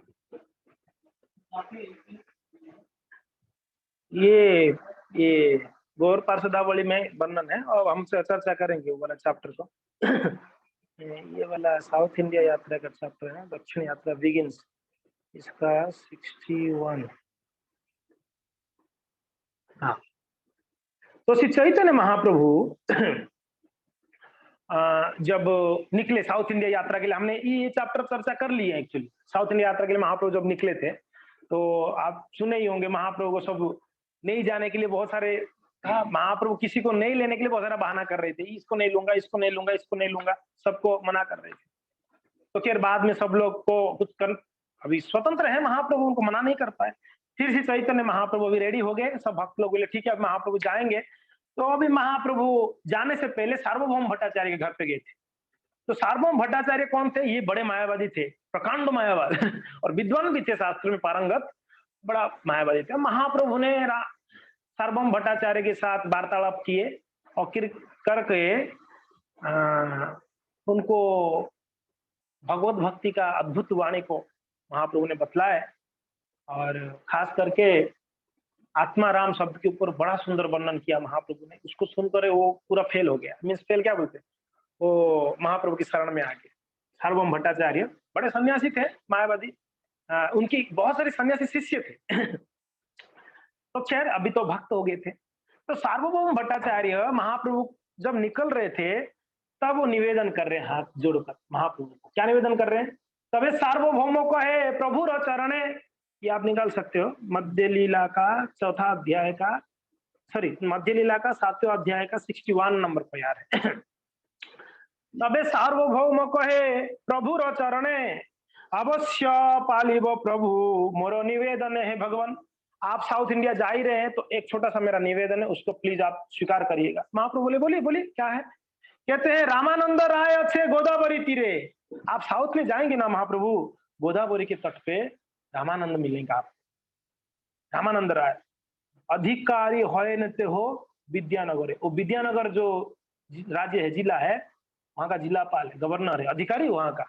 ये गौर पार्षदावली में वर्णन है और हम चर्चा करेंगे वो वाला चैप्टर को। ये वाला साउथ इंडिया यात्रा का चैप्टर है, दक्षिण यात्रा बिगिंस, इसका 61। हाँ, तो श्री चैतन्य महाप्रभु जब निकले साउथ इंडिया यात्रा के लिए, हमने ये चैप्टर चर्चा कर ली है एक्चुअली। साउथ इंडिया यात्रा के लिए महाप्रभु जब निकले थे तो आप सुने ही होंगे, महाप्रभु को सब नहीं जाने के लिए बहुत सारे, महाप्रभु किसी को नहीं लेने के लिए बहुत सारा बहाना कर रहे थे, इसको नहीं लूंगा, इसको नहीं लूंगा, इसको नहीं लूंगा, सबको मना कर रहे थे। तो फिर बाद में सब लोग को कुछ कर, अभी स्वतंत्र है महाप्रभु, उनको मना नहीं कर पाए। फिर से चैतन्य महाप्रभु अभी रेडी हो गए, सब भक्त लोग बोले ठीक है अब महाप्रभु जाएंगे। तो अभी महाप्रभु जाने से पहले सार्वभौम भट्टाचार्य के घर पे गए थे। तो सार्वभौम भट्टाचार्य कौन थे? ये बड़े मायावादी थे, प्रकांड मायावाद और विद्वान भी थे, शास्त्र में पारंगत, बड़ा मायावादी थे। महाप्रभु ने सार्वभौम भट्टाचार्य के साथ वार्तालाप किए और करके उनको भगवत भक्ति का अद्भुत वाणी को महाप्रभु ने बतलाया। और खास करके आत्माराम शब्द के ऊपर बड़ा सुंदर वर्णन किया महाप्रभु ने। उसको सुनकर वो पूरा फेल हो गया। मीन्स फेल क्या बोलते हैं, वो महाप्रभु की शरण में आ गए। सार्वभौम भट्टाचार्य बड़े सन्यासी थे, मायावादी, उनकी बहुत सारे सन्यासी शिष्य थे तो खैर अभी तो भक्त हो गए थे। तो सार्वभौम भट्टाचार्य महाप्रभु जब निकल रहे थे तब वो निवेदन कर रहे हैं हाथ जोड़कर महाप्रभु को। क्या निवेदन कर रहे हैं? तबे सार्वभौमों को है प्रभु र चरणे, ये आप निकाल सकते हो, मध्य लीला का 4था अध्याय का, सॉरी मध्य लीला का 7वें अध्याय का 61 नंबर पर यार है। तबे सार्वभौम कहे प्रभु र चरणे, अवश्य पालिब प्रभु मोरो निवेदन है भगवान। आप साउथ इंडिया जा ही रहे हैं तो एक छोटा सा मेरा निवेदन है, उसको प्लीज आप स्वीकार करिएगा। महाप्रभु बोले बोलिए बोलिए क्या है? कहते हैं रामानंद राय अच्छे गोदावरी तीरे। आप साउथ में जाएंगे ना महाप्रभु, गोदावरी के तट पे रामानंद मिलेंगे आप। रामानंद राय अधिकारी होते हो विद्यानगर, वो विद्यानगर जो राज्य है, जिला है, वहां का जिलापाल है, गवर्नर है, अधिकारी वहां का।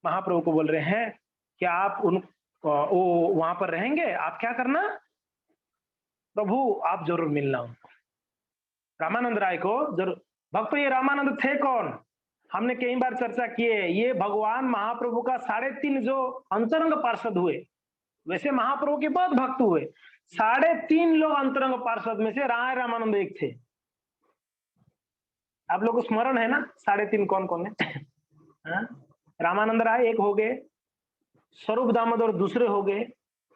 महाप्रभु को बोल रहे हैं कि आप उन वो वहां पर रहेंगे, आप क्या करना, प्रभु आप जरूर मिलना उनको, रामानंद राय को जरूर। भक्त ये रामानंद थे कौन? हमने कई बार चर्चा किए, ये भगवान महाप्रभु का 3.5 जो अंतरंग पार्षद हुए, वैसे महाप्रभु के बहुत भक्त हुए, 3.5 लोग अंतरंग पार्षद में से राय रामानंद एक थे। आप लोग को स्मरण है ना 3.5 कौन कौन है? रामानंद राय एक हो गए, स्वरूप दामोदर दूसरे हो गए,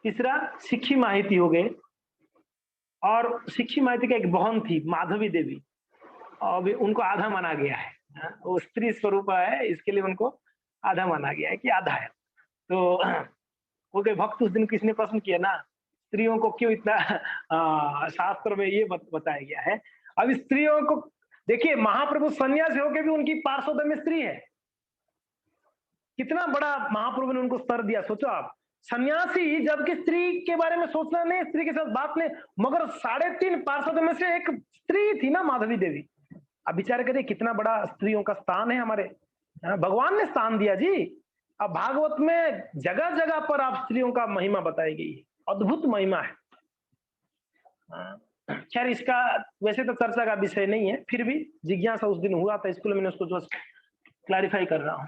तीसरा सिक्खी माहिती हो गए, और सिक्खी माहिती का एक बहन थी माधवी देवी, और उनको आधा माना गया है, वो स्त्री स्वरूप है इसके लिए उनको आधा माना गया है कि आधा है। तो वो के भक्त उस दिन किसने प्रश्न किया ना, स्त्रियों को क्यों इतना शास्त्र में ये बताया गया है। अब स्त्रियों को देखिए, महाप्रभु सन्यासी होकर भी उनकी पार्षद में स्त्री है। कितना बड़ा महाप्रभु ने उनको स्तर दिया, सोचो आप। सन्यासी, जबकि स्त्री के बारे में सोचना नहीं, स्त्री के साथ बात नहीं, मगर 3.5 पार्षदों में से एक स्त्री थी ना, माधवी देवी। अब विचार करिए कितना बड़ा स्त्रियों का स्थान है हमारे, भगवान ने स्थान दिया जी। अब भागवत में जगह जगह पर आप स्त्रियों का महिमा बताई गई है, अद्भुत महिमा है। खैर, इसका वैसे तो चर्चा का विषय नहीं है, फिर भी जिज्ञासा उस दिन हुआ था स्कूल में, मैंने उसको जो क्लैरिफाई कर रहा हूँ।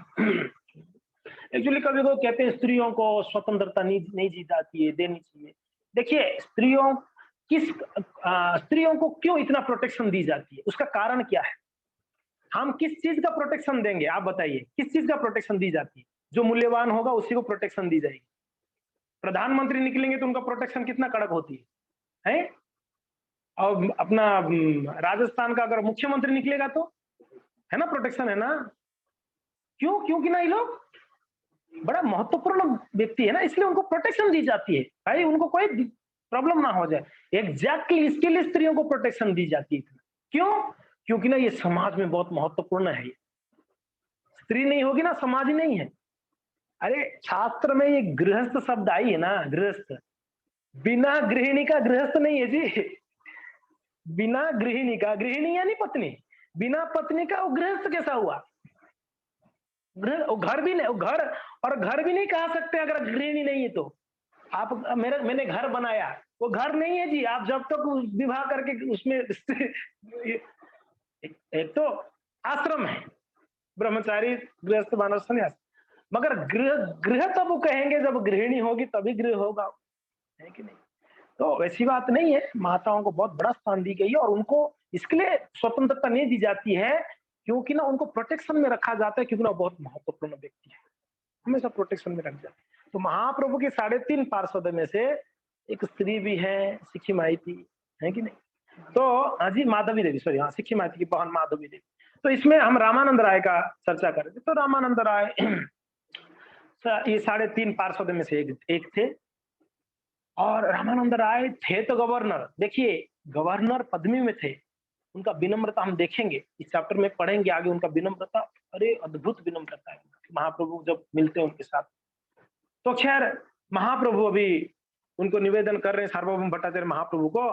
एक्चुअली कभी को कहते हैं स्त्रियों को स्वतंत्रता नहीं दी जाती है, देनी चाहिए। देखिए, स्त्रियों को क्यों इतना प्रोटेक्शन दी जाती है, उसका कारण क्या है? हम किस चीज का प्रोटेक्शन देंगे, आप बताइए, किस चीज का प्रोटेक्शन दी जाती है? जो मूल्यवान होगा उसी को प्रोटेक्शन दी जाएगी। प्रधानमंत्री निकलेंगे तो उनका प्रोटेक्शन कितना कड़क होती है? और अपना राजस्थान का अगर मुख्यमंत्री निकलेगा तो है ना, प्रोटेक्शन है ना। क्योंकि ना ये लोग बड़ा महत्वपूर्ण व्यक्ति है ना, इसलिए उनको प्रोटेक्शन दी जाती है भाई, उनको कोई प्रॉब्लम ना हो जाए। एग्जैक्टली इसके लिए स्त्रियों को प्रोटेक्शन दी जाती है। क्यों? क्योंकि ना ये समाज में बहुत महत्वपूर्ण है। स्त्री नहीं होगी ना, समाज ही नहीं है। अरे शास्त्र में ये गृहस्थ शब्द आई है ना, गृहस्थ, बिना गृहिणी का गृहस्थ नहीं है जी। बिना गृहिणी का, गृहिणी यानी पत्नी, बिना पत्नी का वो गृहस्थ कैसा हुआ? घर भी नहीं, घर भी नहीं कहा सकते अगर गृहिणी नहीं है तो। आप मैंने घर बनाया, वो घर नहीं है जी। आप जब तक विवाह करके उसमें एक तो आश्रम है, ब्रह्मचारी, गृहस्थ, वानप्रस्थ, सन्यास, मगर गृह तब कहेंगे जब गृहिणी होगी, तभी गृह होगा, है कि नहीं? तो वैसी बात नहीं है, माताओं को बहुत बड़ा स्थान दी गई है और उनको इसके लिए स्वतंत्रता नहीं दी जाती है क्योंकि ना उनको प्रोटेक्शन में रखा जाता है, क्योंकि ना बहुत महत्वपूर्ण व्यक्ति है, हमेशा प्रोटेक्शन में रख जाते हैं। तो महाप्रभु के 3.5 पार्षद में से एक स्त्री भी है, सिक्खी माई थी, है कि नहीं? तो हाँ जी, माधवी देवी, सॉरी, हाँ, सिक्खी माई की बहन माधवी देवी। तो इसमें हम रामानंद राय का चर्चा कर रहे थे। तो रामानंद राय ये 3.5 पार्षद में से एक थे। और रामानंद राय थे तो गवर्नर, देखिए गवर्नर पदवी में थे, उनका विनम्रता हम देखेंगे, इस चैप्टर में पढ़ेंगे आगे उनका विनम्रता, अरे अद्भुत विनम्रता है महाप्रभु जब मिलते हैं उनके साथ। तो खैर, महाप्रभु अभी उनको निवेदन कर रहे हैं, सार्वभौम भट्टाचार्य महाप्रभु को,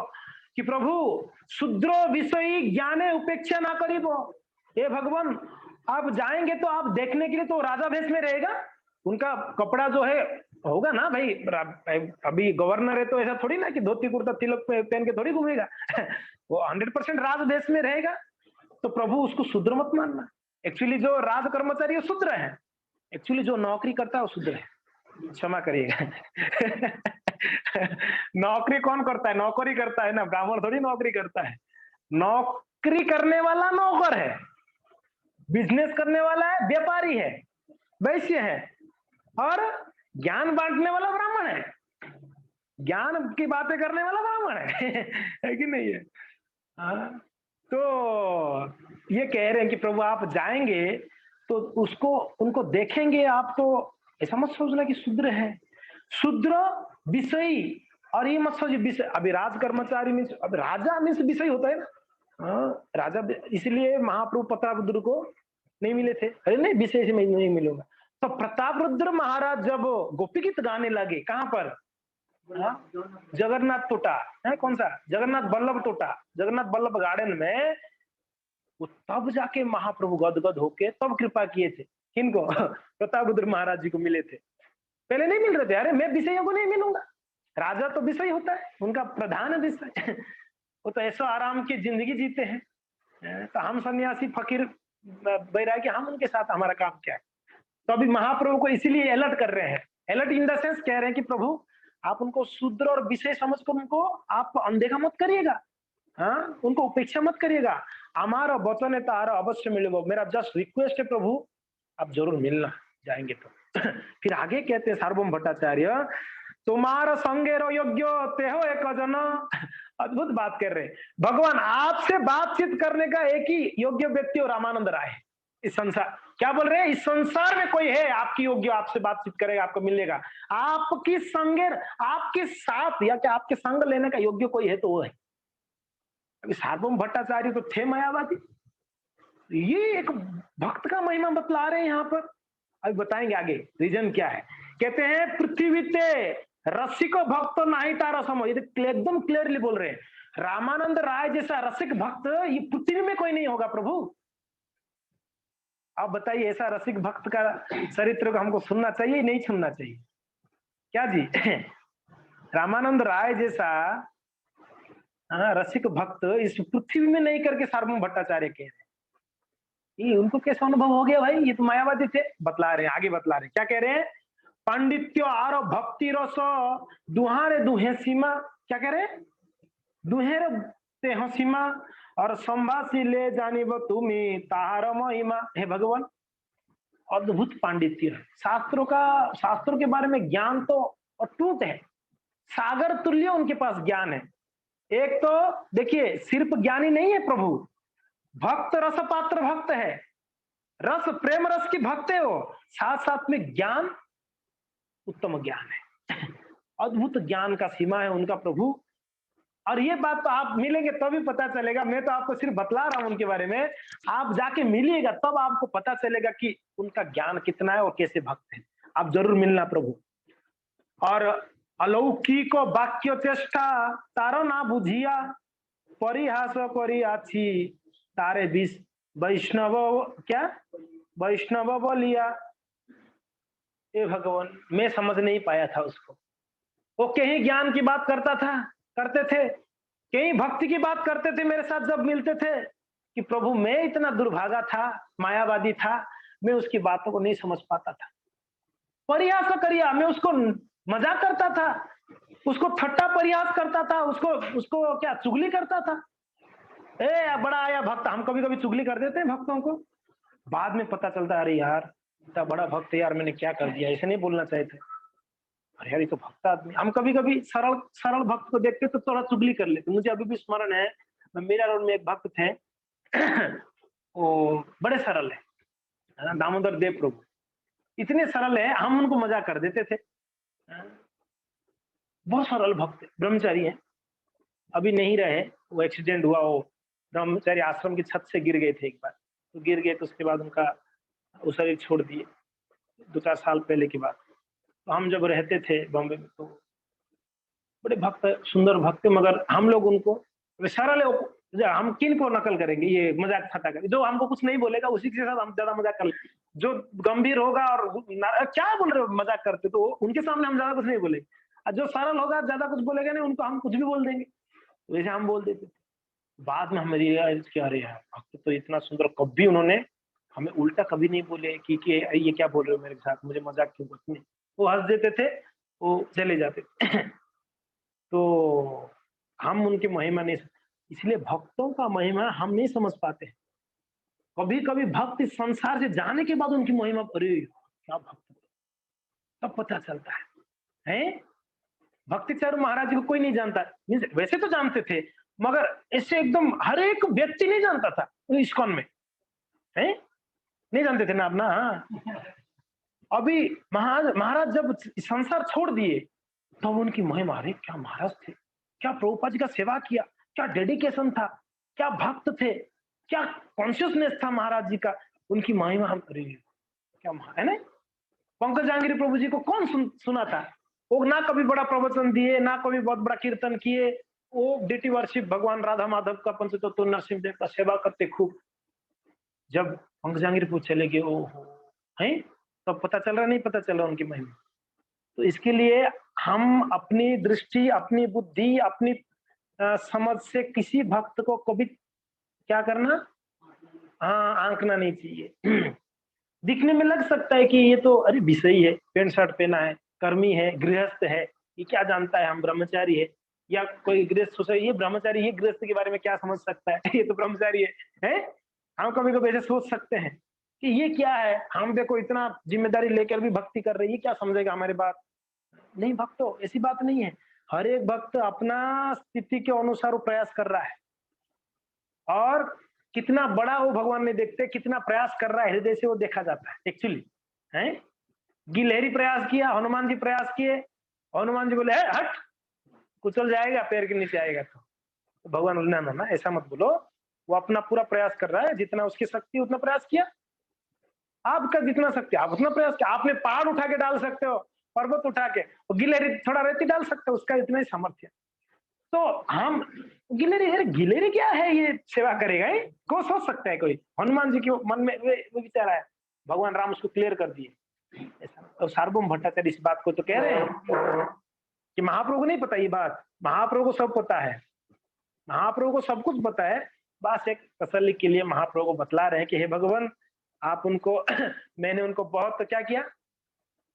कि प्रभु शूद्रो विषयी ज्ञाने उपेक्षा ना करीबो। हे भगवान, आप जाएंगे तो आप देखने के लिए तो राजा भेष में रहेगा, उनका कपड़ा जो है होगा ना भाई, अभी गवर्नर है तो ऐसा थोड़ी ना कि धोती कुर्ता तिलक पहन के थोड़ी घूमेगा। वो 100% राजवेश में रहेगा। तो प्रभु उसको शूद्र मत मानना। एक्चुअली जो राज कर्मचारी है शूद्र है, एक्चुअली जो नौकरी करता है वो शूद्र है, क्षमा करिएगा। नौकरी कौन करता है? नौकरी करता है ना, ब्राह्मण थोड़ी नौकरी करता है। नौकरी करने वाला नौकर है, बिजनेस करने वाला है व्यापारी है, वैश्य है, और ज्ञान बांटने वाला ब्राह्मण है, ज्ञान की बातें करने वाला ब्राह्मण है कि नहीं है? हाँ, तो ये कह रहे हैं कि प्रभु आप जाएंगे तो उसको उनको देखेंगे आप, तो ऐसा मत सोचना कि शूद्र है, शूद्र विषयी। और ये मत सोचिए विषय, अभी राज कर्मचारी मीन्स, अब राजा मीन्स विषय होता है ना। हाँ, राजा, इसलिए महाप्रभु प्रतापरुद्र को नहीं मिले थे, अरे नहीं विषय से मैं नहीं मिलूंगा। तो प्रतापरुद्र महाराज जब गोपी गीत गाने लगे, कहां पर? जगन्नाथ तोटा है, कौन सा? जगन्नाथ बल्लभ तोटा, जगन्नाथ बल्लभ गार्डन में, वो तब जाके महाप्रभु गदगद होके तब कृपा किए थे। किनको? प्रतापरुद्र महाराज जी को मिले थे, पहले नहीं मिल रहे थे। अरे मैं विषयों को नहीं मिलूंगा, राजा तो विषय होता है, उनका प्रधान विषय। वो तो ऐसा आराम की जिंदगी जीते हैं, तो हम सन्यासी फकीर बैरागी, हम उनके साथ हमारा काम क्या है? तो अभी महाप्रभु को इसीलिए अलर्ट कर रहे हैं, अलर्ट इन द सेंस कह रहे हैं कि प्रभु आप उनको शूद्र और विषय समझकर उनको आप अनदेखा मत करिएगा, हाँ, उनको उपेक्षा मत करिएगा। हमारा वचन है तारा अवश्य मिलेगा, मेरा जस्ट रिक्वेस्ट है प्रभु आप जरूर मिलना जाएंगे तो। फिर आगे कहते हैं सार्वभौम भट्टाचार्य, तुम्हारा संगेरो योग्य ते हो एक जन। अद्भुत बात कर रहे हैं, भगवान आपसे बातचीत करने का एक ही योग्य व्यक्ति और रामानंद राय है इस संसार। क्या बोल रहे हैं? इस संसार में कोई है आपकी योग्य, आपसे बातचीत करेगा, आपको मिलेगा, आपकी संगेर, आपके साथ या क्या आपके संग लेने का योग्य कोई है तो वो है। अभी सार्वभौम भट्टाचार्य तो थे मायावादी, ये एक भक्त का महिमा बतला रहे हैं यहाँ पर। अभी बताएंगे आगे रीजन क्या है। कहते हैं पृथ्वी ते रसिक भक्त नहीं तारा समझ, ये एकदम क्लियरली बोल रहे हैं। रामानंद राय जैसा रसिक भक्त ये पृथ्वी में कोई नहीं होगा प्रभु। आप बताइए ऐसा रसिक भक्त का चरित्र को हमको सुनना चाहिए नहीं सुनना चाहिए क्या जी? रामानंद राय जैसा रसिक भक्त इस पृथ्वी में नहीं करके सार्वभौम भट्टाचार्य कह रहे हैं। ये उनको कैसा अनुभव हो गया भाई? ये तो मायावादी थे। बतला रहे हैं, आगे बतला रहे हैं, क्या कह रहे हैं? पांडित्य आर भक्ति रस दुहारे दुहे सीमा, क्या कह रहे हैं? दुहेर ते सीमा और संभाषी ले जानिब तुम्हें ताहार महिमा। हे भगवान, अद्भुत पांडित्य है शास्त्रों के बारे में ज्ञान तो अटूट है, सागर तुल्य उनके पास ज्ञान है। एक तो देखिए सिर्फ ज्ञानी नहीं है प्रभु, भक्त रस पात्र भक्त है, रस प्रेम रस की भक्त है वो, साथ साथ में ज्ञान उत्तम ज्ञान है, अद्भुत ज्ञान का सीमा है उनका प्रभु। और ये बात तो आप मिलेंगे तभी पता चलेगा, मैं तो आपको सिर्फ बतला रहा हूं उनके बारे में, आप जाके मिलिएगा तब आपको पता चलेगा कि उनका ज्ञान कितना है और कैसे भक्त है। आप जरूर मिलना प्रभु। और अलौकिक वाक्य चेष्टा तारो ना बुझिया परिहास करी आछी तारे वैष्णव, क्या वैष्णव बोलिया। ए भगवान, मैं समझ नहीं पाया था उसको। वो कहीं ज्ञान की बात करते थे, कहीं भक्ति की बात करते थे मेरे साथ जब मिलते थे, कि प्रभु मैं इतना दुर्भागा था, मायावादी था, मैं उसकी बातों को नहीं समझ पाता था। परिहास करिया, मैं उसको मजाक करता था, उसको ठट्टा परिहास करता था, उसको क्या चुगली करता था। ए बड़ा आया भक्त, हम कभी कभी चुगली कर देते हैं भक्तों को, बाद में पता चलता है अरे यार इतना बड़ा भक्त यार मैंने क्या कर दिया, ऐसे नहीं बोलना चाहिए थे। अरे यार ये तो भक्त आदमी। हम कभी कभी सरल भक्त को देखते तो थोड़ा चुगली कर लेते। मुझे अभी भी स्मरण है, मेरा रोड में एक भक्त थे वो बड़े सरल है, दामोदर देव प्रभु, इतने सरल है हम उनको मजाक कर देते थे। बहुत सरल भक्त, ब्रह्मचारी है, अभी नहीं रहे, वो एक्सीडेंट हुआ, वो ब्रह्मचारी आश्रम की छत से गिर गए थे एक बार, तो गिर गए तो उसके बाद उनका वो शरीर छोड़ दिए 2-4 साल पहले की बात। तो हम जब रहते थे बॉम्बे में तो बड़े भक्त, सुंदर भक्त, मगर हम लोग उनको सरल हम किन को नकल करेंगे, ये मजाक ठट्टा करेंगे, जो हमको कुछ नहीं बोलेगा उसी के साथ हम ज्यादा मजाक कर लेंगे। जो गंभीर होगा और क्या बोल रहे हो मजाक करते, तो उनके सामने हम ज्यादा कुछ नहीं बोलेंगे, और जो सरल होगा ज्यादा कुछ बोलेगा नहीं उनको हम कुछ भी बोल देंगे, वैसे हम बोल देते थे। बाद में हमें रियलाइज किया अरे यार भक्त तो इतना सुंदर, कभी उन्होंने हमें उल्टा कभी नहीं बोले कि ये क्या बोल रहे हो मेरे साथ, मुझे मजाक क्यों करते हैं। वो हंस देते थे, वो चले जाते थे। तो हम उनकी महिमा नहीं, इसलिए भक्तों का महिमा हम नहीं समझ पाते। कभी कभी भक्त इस संसार से जाने के बाद उनकी महिमा, अरे क्या भक्त, तब पता चलता है? भक्तिचारू महाराज को कोई नहीं जानता, वैसे तो जानते थे मगर ऐसे एकदम हर एक व्यक्ति नहीं जानता था इस्कॉन में, है नहीं जानते थे ना अपना। हाँ, अभी महाराज जब संसार छोड़ दिए तब तो उनकी महिमा, अरे क्या महाराज थे, क्या प्रभुपाद जी का सेवा किया, क्या डेडिकेशन था, क्या भक्त थे, क्या कॉन्शियसनेस था महाराज जी का, उनकी महिमा हम, अरे क्या है ना। पंकज जहांगीर प्रभु जी को कौन सुना था? वो ना कभी बड़ा प्रवचन दिए, ना कभी बहुत बड़ा कीर्तन किए, वो डेटी वर्शिप भगवान राधा माधव का पंचतत्व नरसिंह देव का सेवा करते खूब। जब पंकज जहांगीर प्रभु चले गए, ओ है तब तो पता चल रहा, नहीं पता चल रहा उनकी महिमा। तो इसके लिए हम अपनी दृष्टि, अपनी बुद्धि, अपनी समझ से किसी भक्त को कभी क्या करना, हाँ आंकना नहीं चाहिए। दिखने में लग सकता है कि ये तो अरे विषयी है, पैंट शर्ट पहना है, कर्मी है, गृहस्थ है, ये क्या जानता है, हम ब्रह्मचारी है, या कोई गृहस्थ सोचा ये ब्रह्मचारी, ये गृहस्थ के बारे में क्या समझ सकता है, ये तो ब्रह्मचारी है? हम कभी कभी ऐसे सोच सकते हैं कि ये क्या है, हम देखो इतना जिम्मेदारी लेकर भी भक्ति कर रही है, ये क्या समझेगा हमारी बात। नहीं भक्तों, ऐसी बात नहीं है। हर एक भक्त अपना स्थिति के अनुसार वो प्रयास कर रहा है, और कितना बड़ा वो भगवान ने देखते, कितना प्रयास कर रहा है हृदय से वो देखा जाता है एक्चुअली, है। गिलहरी प्रयास किया, हनुमान जी प्रयास किए, हनुमान जी बोले हट, कुचल जाएगा, पैर के नीचे आएगा। तो भगवान बोले ना ना ना, ऐसा मत बोलो, वो अपना पूरा प्रयास कर रहा है, जितना उसकी शक्ति उतना प्रयास किया। आपका जितना शक्ति आप उतना प्रयास किया। आपने पहाड़ उठा के डाल सकते हो, पर्वत उठा के, और गिलहरी थोड़ा रेती डाल सकते हो, उसका इतना ही सामर्थ्य। तो हम गिलहरी, अरे गिलहरी क्या है, ये सेवा करेगा, ये को सोच सकता है कोई? हनुमान जी के मन में वो विचार आया, भगवान राम उसको क्लियर कर दिए। ऐसा, और सार्वभौम भट्टाचार्य इस बात को तो कह रहे हैं कि महाप्रभु को नहीं पता ये बात, महाप्रभु को सब पता है, महाप्रभु को सब कुछ पता है। बस एक तसल्ली के लिए महाप्रभु को बतला रहे हैं कि हे भगवान, आप उनको मैंने उनको बहुत तो क्या किया,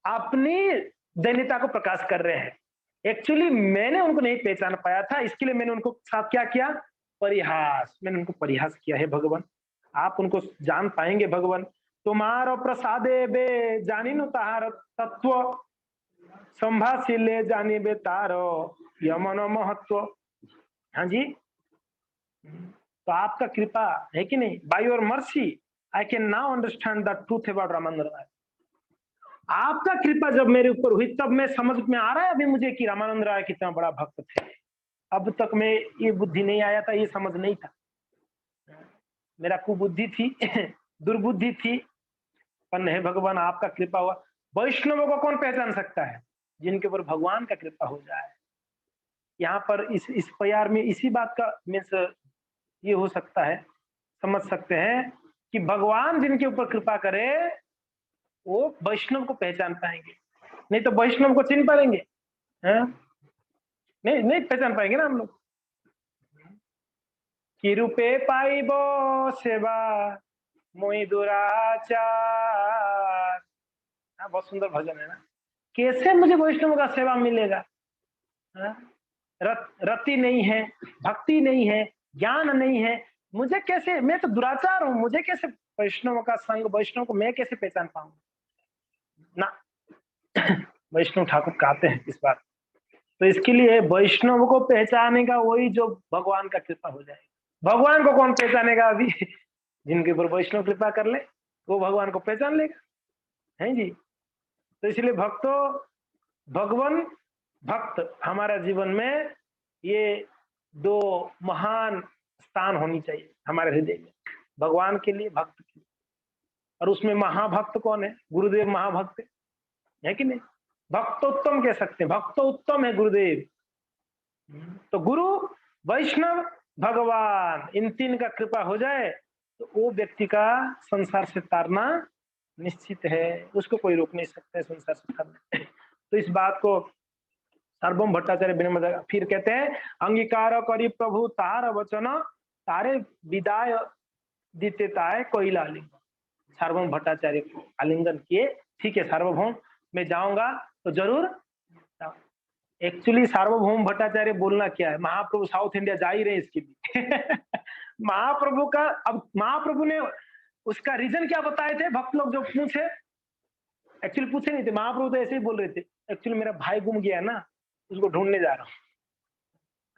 अपनी दैन्यता को प्रकाश कर रहे हैं। एक्चुअली मैंने उनको नहीं पहचान पाया था, इसके लिए मैंने उनको साथ क्या किया, परिहास, मैंने उनको परिहास किया है भगवान। आप उनको जान पाएंगे भगवान, तुम्हारो प्रसादे बे जानिनु ताहार तत्व, संभाषिले जानी बे तारो यमन महत्व। हाँ जी, तो आपका कृपा है कि नहीं, by your mercy I can now understand the truth about Ramanand Rai. आपका कृपा जब मेरे ऊपर हुई तब मैं समझ में आ रहा है अभी मुझे कि रामानंद राय कितना बड़ा भक्त थे। अब तक मैं ये बुद्धि नहीं आया था, ये समझ नहीं था, मेरा कुबुद्धि थी दुर्बुद्धि थी। पर हे भगवान आपका कृपा हुआ। वैष्णवों को कौन पहचान सकता है? जिनके ऊपर भगवान का कृपा हो जाए। यहाँ पर इस प्यार में इसी बात का मीन्स ये हो सकता है, समझ सकते हैं कि भगवान जिनके ऊपर कृपा करे वो वैष्णव को पहचान पाएंगे, नहीं तो वैष्णव को चिन्ह पाएंगे? नहीं नहीं पहचान पाएंगे ना हम लोग। कि रूपे पाइबो सेवा मोई दुराचार, बहुत सुंदर भजन है ना। कैसे मुझे वैष्णव का सेवा मिलेगा? रति नहीं है, भक्ति नहीं है, ज्ञान नहीं है, मुझे कैसे, मैं तो दुराचार हूं, मुझे कैसे वैष्णव का संग, वैष्णव को मैं कैसे पहचान पाऊंगा ना? वैष्णव ठाकुर कहते हैं इस बात। तो इसके लिए वैष्णव को पहचाने का वही जो भगवान का कृपा हो जाए। भगवान को कौन पहचानेगा? अभी जिनके ऊपर वैष्णव कृपा कर ले वो भगवान को पहचान लेगा, है जी। तो इसलिए भक्तों, भगवान भक्त हमारा जीवन में ये दो महान स्थान होनी चाहिए हमारे हृदय में, भगवान के लिए, भक्त के लिए। और उसमें महाभक्त कौन है? गुरुदेव महाभक्त है कि नहीं? भक्तोत्तम कह सकते हैं, भक्तोत्तम है गुरुदेव। तो गुरु, वैष्णव, भगवान, इन तीन का कृपा हो जाए तो वो व्यक्ति का संसार से तारना निश्चित है, उसको कोई रोक नहीं सकता है संसार से तारना। तो इस बात को सार्वभौम भट्टाचार्य विनम्र फिर कहते हैं, अंगीकार करी प्रभु तार वचन तारे विदाय दीते ताए कोयला आलिंगन। सार्वभौम भट्टाचार्य को आलिंगन किए, ठीक है सार्वभौम मैं जाऊंगा तो जरूर। एक्चुअली सार्वभौम भट्टाचार्य बोलना क्या है, महाप्रभु साउथ इंडिया जा ही रहे इसके लिए महाप्रभु का, अब महाप्रभु ने उसका रीजन क्या बताए थे? भक्त लोग जो पूछे, एक्चुअली पूछे नहीं थे, महाप्रभु तो ऐसे ही बोल रहे थे, एक्चुअली मेरा भाई गुम गया ना, उसको ढूंढने जा रहा हूँ।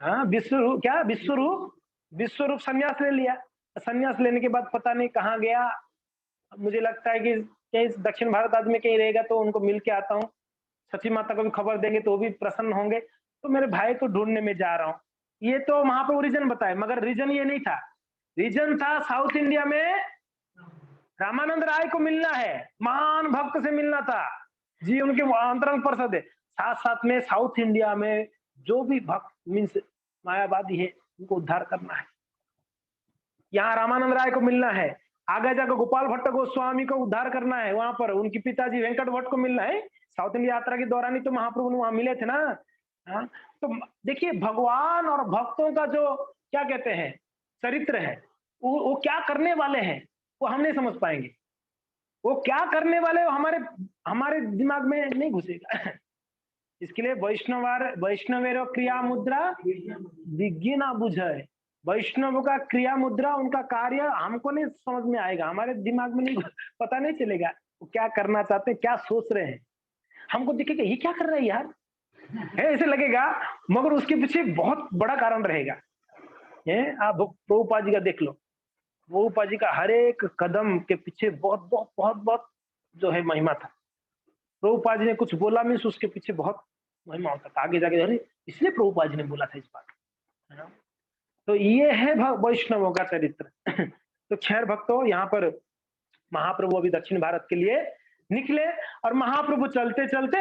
हाँ, विश्वरूप, क्या विश्वरूप, विश्वरूप संन्यास ले लिया, संन्यास लेने के बाद पता नहीं कहाँ गया। मुझे लगता है कि कहीं दक्षिण भारत आदमी में कहीं रहेगा, तो उनको मिल के आता हूँ, सची माता को भी खबर देंगे तो वो भी प्रसन्न होंगे। तो मेरे भाई को ढूंढने में जा रहा हूँ, ये तो महाप्रभु रीजन बताए, मगर रीजन ये नहीं था। रीजन था साउथ इंडिया में रामानंद राय को मिलना है, महान भक्त से मिलना था जी, उनके अंतरंग पार्षद है। साथ साथ में साउथ इंडिया में जो भी भक्त मीन्स मायावादी है उनको उद्धार करना है, यहाँ रामानंद राय को मिलना है। आगे जाकर गोपाल भट्ट गोस्वामी को उद्धार करना है, वहां पर उनके पिताजी वेंकट भट्ट को मिलना है। साउथ इंडिया यात्रा के दौरान ही तो महाप्रभु वहां मिले थे ना। हाँ, तो देखिए भगवान और भक्तों का जो क्या कहते हैं चरित्र है, वो क्या करने वाले हैं वो हम नहीं समझ पाएंगे। वो क्या करने वाले वो हमारे हमारे दिमाग में नहीं घुसेगा इसके लिए वैष्णवेरो क्रिया मुद्रा विज्ञ ना बुझे। वैष्णव का क्रिया मुद्रा, उनका कार्य हमको नहीं समझ में आएगा, हमारे दिमाग में नहीं, पता नहीं चलेगा वो क्या करना चाहते हैं, क्या सोच रहे हैं। हमको दिखेगा ये क्या कर रहा है यार, है ऐसे लगेगा, मगर उसके पीछे बहुत बड़ा कारण रहेगा। आप प्रभुपाद जी का देख लो, प्रभुपाद जी का हर एक कदम के पीछे बहुत बहुत बहुत बहुत जो है महिमा था। प्रभुपाद जी ने कुछ बोला मीन्स उसके पीछे बहुत महिमा होता था, आगे जाके अरे इसलिए प्रभुपाद जी ने बोला था इस बात, है ना। तो ये है वैष्णवों का चरित्र तो खैर भक्तों, यहाँ पर महाप्रभु अभी दक्षिण भारत के लिए निकले और महाप्रभु चलते चलते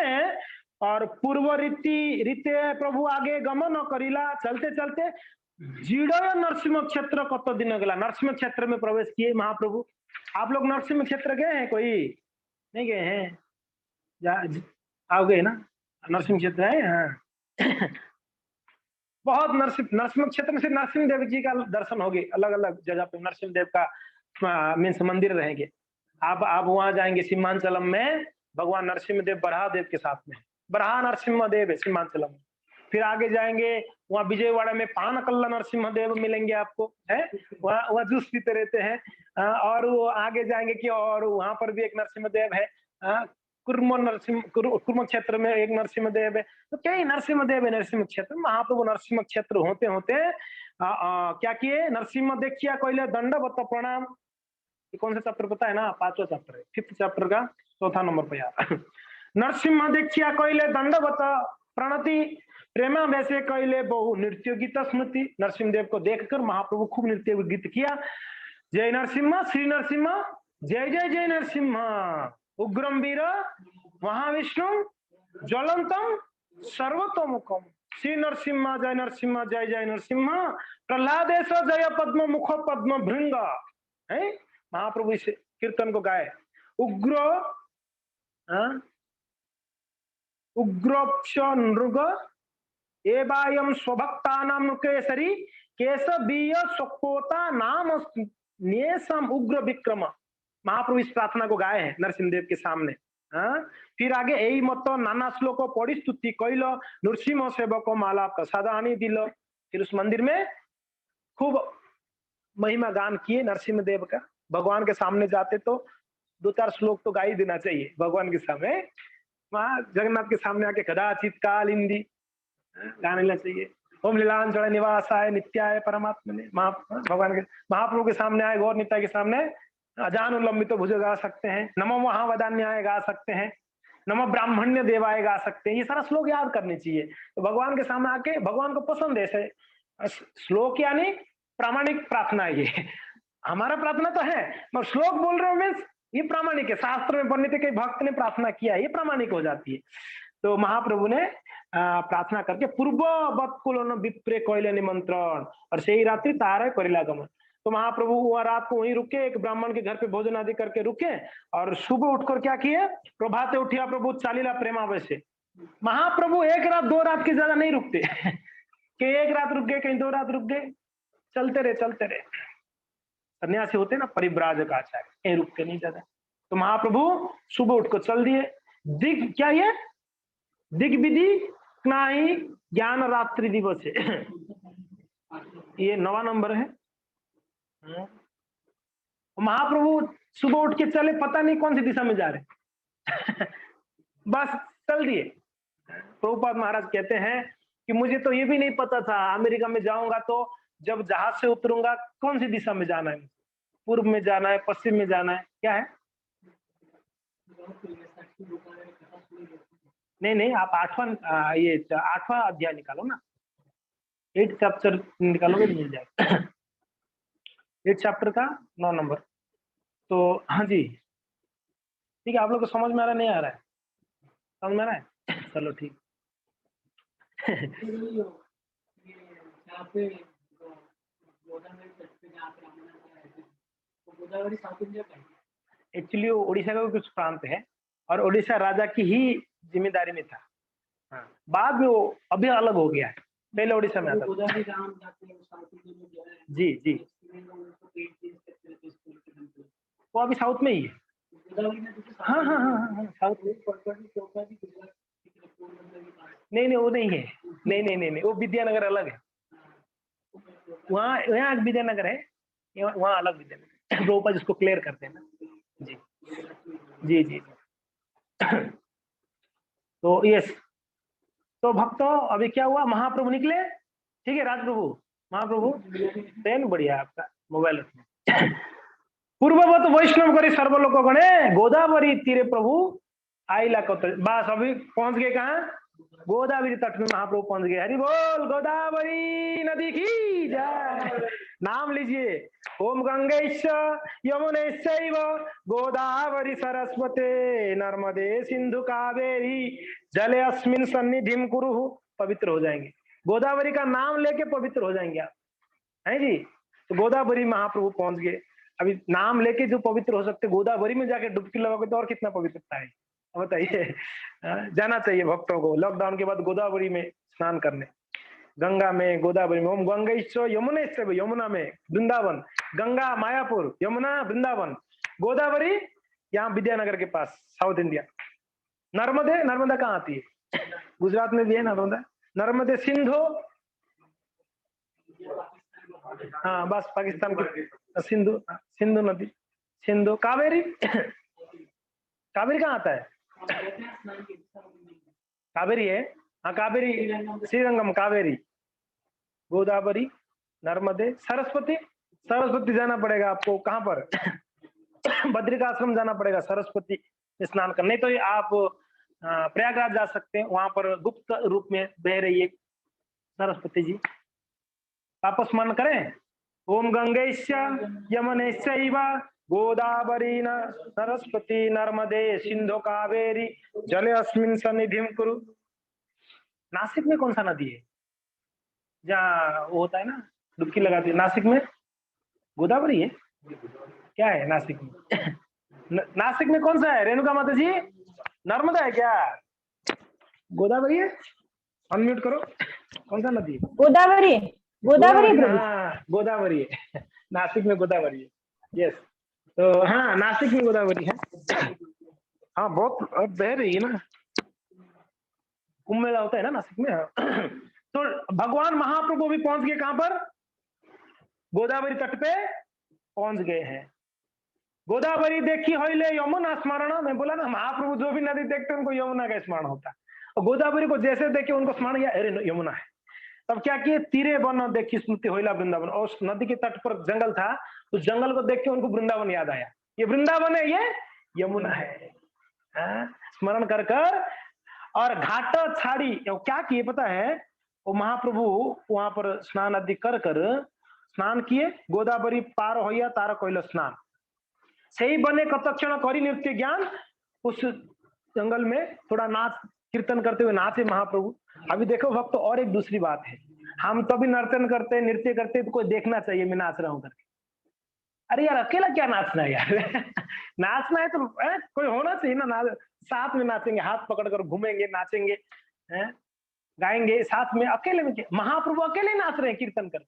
और पूर्व रीति प्रभु आगे गमन करिला चलते चलते जीड़य नरसिंह क्षेत्र कत दिन गला नरसिंह क्षेत्र में प्रवेश किए महाप्रभु। आप लोग नरसिंह क्षेत्र गए हैं? कोई नहीं गए हैं? आओ गए ना? नरसिंह क्षेत्र है। हाँ बहुत नरसिंह क्षेत्र में से नरसिंह देव जी का दर्शन होगे, अलग अलग जगह पे नरसिंह देव का मीन्स मंदिर रहेंगे। आप वहां जाएंगे सीमांचलम में, भगवान नरसिंह देव बराह देव के साथ में, बराह नरसिंह देव है सीमांचलम में। फिर आगे जाएंगे वहाँ विजयवाड़ा में पानकल्ला नरसिंह देव मिलेंगे आपको, है वहाँ जूस पीते रहते हैं। और वो आगे जाएंगे कि और वहां पर भी एक नरसिंह देव है, कुर्म क्षेत्र में एक नरसिंह देव है। तो कई नरसिंह देव है नरसिंह क्षेत्र। महाप्रभु नरसिंह क्षेत्र होते होते क्या किए? नरसिंह देखिया कहले दंडवत प्रणाम। ये कौन सा चैप्टर पता है ना? 5वां चैप्टर है, 5th चैप्टर का 4था नंबर पे यार। नरसिंह देखिया कहले दंडवत प्रणति प्रेमा वैसे कहले बहु नृत्य गीत स्मृति। नरसिंह देव को देखकर महाप्रभु खूब नृत्य गीत किया। जय नरसिम्हा, श्री नरसिम्हा, जय जय जय नरसिम्हा, उग्रम वीर महाविष्णु ज्वलंतम सर्वतोमुखम, श्री नरसिम्हा जय नरसिम्हा, जय जय नरसिम्हा, प्रहलादेश जय पद्म मुख पद्म भृंग। है महाप्रभु इस कीर्तन को गाए। उग्र उग्रोक्ष नृग एवायम स्वभक्तानाम केसरी केशवीय शोकोता नाम नेसम उग्र विक्रम। महाप्रभु इस प्रार्थना को गाए हैं नरसिंह देव के सामने। फिर आगे यही मत नाना श्लोक पढ़ी स्तुति कैल नृसिंह सेवक माला प्रसाद आनी दिल। फिर उस मंदिर में खूब महिमा गान किए नरसिंह देव का। भगवान के सामने जाते तो 2-4 श्लोक तो गा ही देना चाहिए भगवान के सामने। वहां जगन्नाथ के सामने आके कदाचित काल हिंदी गाने लेना चाहिए। ओम लीलांचल निवासाय नित्याय परमात्मने। भगवान के महाप्रभु के सामने आए, गौर नित्य के सामने अजान उल्लंबित भुज गा सकते हैं, नमो महावदान्याय गा सकते हैं, नमो ब्राह्मण्य देवाय गा सकते हैं। ये सारा श्लोक याद करने चाहिए। तो भगवान के सामने आके भगवान को पसंद है श्लोक, यानी प्रामाणिक प्रार्थना है ये। हमारा प्रार्थना तो है मगर श्लोक बोल रहे हो मीन्स ये प्रामाणिक है। शास्त्र में वर्णित कई भक्त ने प्रार्थना किया है, ये प्रामाणिक हो जाती है। तो महाप्रभु ने प्रार्थना करके पूर्ववत कुल विप्रे कोयले निमंत्रण और सही रात्रि तारे करिला गमन। तो महाप्रभु वह रात को वहीं रुके, एक ब्राह्मण के घर पे भोजन आदि करके रुके और सुबह उठकर क्या किए? प्रभाते उठिया प्रभु चालीला प्रेमावश से। महाप्रभु 1 रात 2 रात की ज्यादा नहीं रुकते कि 1 रात रुक गए, कहीं 2 रात रुक गए, चलते रहे। सन्यासी होते ना परिव्राजक आचार्य, कहीं रुकते नहीं ज्यादा। तो महाप्रभु सुबह उठकर चल दिए। दिग क्या ये दिग विधि नहीं ज्ञान रात्रि दिवस है। ये 9वां नंबर है। महाप्रभु सुबह उठ के चले, पता नहीं कौन सी दिशा में जा रहे बस चल दिए। प्रभुपाद महाराज कहते हैं कि मुझे तो ये भी नहीं पता था अमेरिका में जाऊंगा तो जब जहाज से उतरूंगा कौन सी दिशा में जाना है, पूर्व में जाना है, पश्चिम में जाना है, क्या है? नहीं आप 8वां अध्याय निकालो ना, 8 चैप्टर निकालोगे मिल जाएगा। 8 चैप्टर का 9 नंबर। तो हाँ जी ठीक है। आप लोग को समझ में आ रहा नहीं आ रहा है? समझ में आ रहा है? चलो ठीक। एक्चुअली वो उड़ीसा का कुछ प्रांत है और उड़ीसा राजा की ही जिम्मेदारी में था। हाँ, बाद में वो अभी अलग हो गया है, पहले उड़ीसा में आता था। जी वो अभी साउथ में ही है। हाँ साउथ में। नहीं वो नहीं है। नहीं वो विद्यानगर अलग है। वहाँ विद्यानगर है, वहाँ अलग विद्यानगर। प्रभुपाद जिसको क्लियर करते हैं ना। जी तो यस। तो भक्तों अभी क्या हुआ? महाप्रभु निकले, ठीक है। राजप्रभु महाप्रभु ट्रेन बढ़िया आपका मोबाइल पूर्ववत वैष्णव करे सर्वलोक गणे गोदावरी तीरे प्रभु आइला कत। बस अभी पहुंच गए कहाँ? गोदावरी तट में महाप्रभु पहुंच गए। हरि बोल, गोदावरी नदी की जय। नाम लीजिए, ओम गंगेश यमुनेश्चैव गोदावरी सरस्वते नर्मदे सिंधु कावेरी जले अस्मिन सन्निधिम कुरु। पवित्र हो जाएंगे, गोदावरी का नाम लेके पवित्र हो जाएंगे आप, है जी। तो गोदावरी महाप्रभु पहुंच गए। अभी नाम लेके जो पवित्र हो सकते, गोदावरी में जाके डुबकी लगाओगे तो और कितना पवित्रता है, बताइए। जाना चाहिए भक्तों को लॉकडाउन के बाद गोदावरी में स्नान करने, गंगा में, गोदावरी में। ओम गंगेश्वर यमुनेश्वर, यमुना में वृंदावन, गंगा मायापुर, यमुना वृंदावन, गोदावरी यहाँ विद्यानगर के पास, साउथ इंडिया। नर्मदे, नर्मदा कहाँ आती है? गुजरात में भी है नर्मदा। नर्मदे सिंधु, हाँ बस पाकिस्तान की सिंधु, सिंधु नदी, सिंधु। कावेरी, कावेरी कहाँ आता है? कावेरी है, हाँ कावेरी, श्रीरंगम कावेरी, गोदावरी, नर्मदे, सरस्वती। सरस्वती जाना पड़ेगा आपको, कहाँ पर? बद्रिकाश्रम जाना पड़ेगा सरस्वती में स्नान करने। नहीं तो आप प्रयागराज जा सकते हैं, वहां पर गुप्त रूप में बह रही है सरस्वती जी। वापस स्मरण करें, ओम गंगेश यमुनेश्चैव गोदावरी न सरस्वती नर्मदे सिंधु कावेरी जले अस्मिन सन्निधिम कुरु। नासिक में कौन सा नदी है जहाँ वो होता है ना डुबकी लगाती है? नासिक में गोदावरी है क्या है नासिक में? नासिक में कौन सा है रेणुका माता जी? नर्मदा है क्या? गोदावरी है? अनम्यूट करो। कौन सा नदी है? गोदावरी, गोदावरी। हाँ गोदावरी है, नासिक में गोदावरी है। यस, तो हाँ नासिक में गोदावरी है। हाँ बहुत बह रही है ना, कुंभ मेला होता है ना नासिक में। तो भगवान महाप्रभु भी पहुंच गए कहां पर? गोदावरी तट पे पहुंच गए हैं। गोदावरी देखी होइले यमुना स्मरण, मैं बोला ना महाप्रभु जो भी नदी देखते उनको यमुना का स्मरण होता है। और गोदावरी को जैसे देखे उनको स्मरण किया, अरे यमुना है। तब क्या किए, तीरे वन देखी स्मृति होइला वृंदावन। और उस नदी के तट पर जंगल था, उस जंगल को देख के उनको वृंदावन याद आया। ये वृंदावन है, ये यमुना है। स्मरण कर कर और घाट छाड़ी क्या किए पता है? वो महाप्रभु वहां पर स्नान आदि कर कर स्नान किए, गोदावरी पार होइया तार कोइल स्नान सही बने कतक्षण करी नृत्य ज्ञान। उस जंगल में थोड़ा नाच कीर्तन करते हुए नाचे महाप्रभु। अभी देखो भक्त, और एक दूसरी बात है, हम तभी नर्तन करते नृत्य करते तो कोई देखना चाहिए मैं नाच रहा हूं करके। अरे यार अकेला क्या नाचना है यार। नाचना है तो कोई होना चाहिए ना, साथ में नाचेंगे, हाथ पकड़कर घूमेंगे, नाचेंगे, गाएंगे साथ में। अकेले में क्या? महाप्रभु अकेले नाच रहे हैं कीर्तन कर।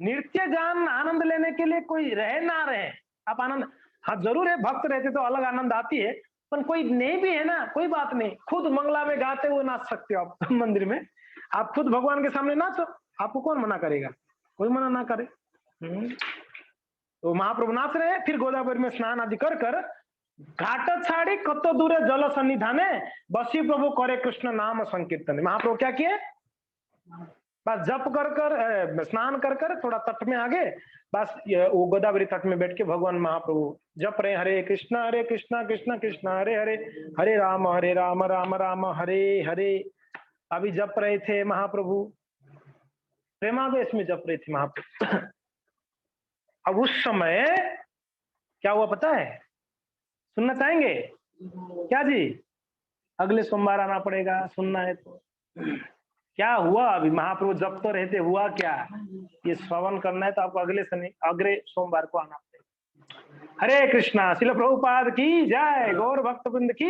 नृत्य जान आनंद लेने के लिए कोई रहे ना रहे, आप आनंद, हाँ जरूर है, भक्त रहते तो अलग आनंद आती है, पर कोई नहीं भी है ना कोई बात नहीं, खुद मंगला में गाते हुए नाच सकते हो आप। मंदिर में आप खुद भगवान के सामने नाचो, आपको कौन मना करेगा? कोई मना ना करे। तो महाप्रभु नाच रहे हैं। फिर गोदावरी में स्नान आदि कर कर घाट छाड़ी कत दूरे जल सन्निधाने बसी प्रभु करे कृष्ण नाम संकीर्तन। महाप्रभु क्या किए, बस जप कर कर स्नान कर कर थोड़ा तट में आगे, बस वो गोदावरी तट में बैठ के भगवान महाप्रभु जप रहे हरे कृष्णा कृष्णा कृष्णा हरे हरे, हरे राम राम राम हरे हरे। अभी जप रहे थे महाप्रभु, प्रेमावेश में जप रहे थे महाप्रभु। अब उस समय क्या हुआ पता है? सुनना चाहेंगे क्या जी? अगले सोमवार आना पड़ेगा, सुनना है तो। क्या हुआ अभी? महाप्रभु जब तो रहते, हुआ क्या ये श्रवण करना है तो आपको अगले सोमवार को आना पड़ेगा। हरे कृष्णा। शिल प्रभुपाद की जय, गौर भक्तवृंद की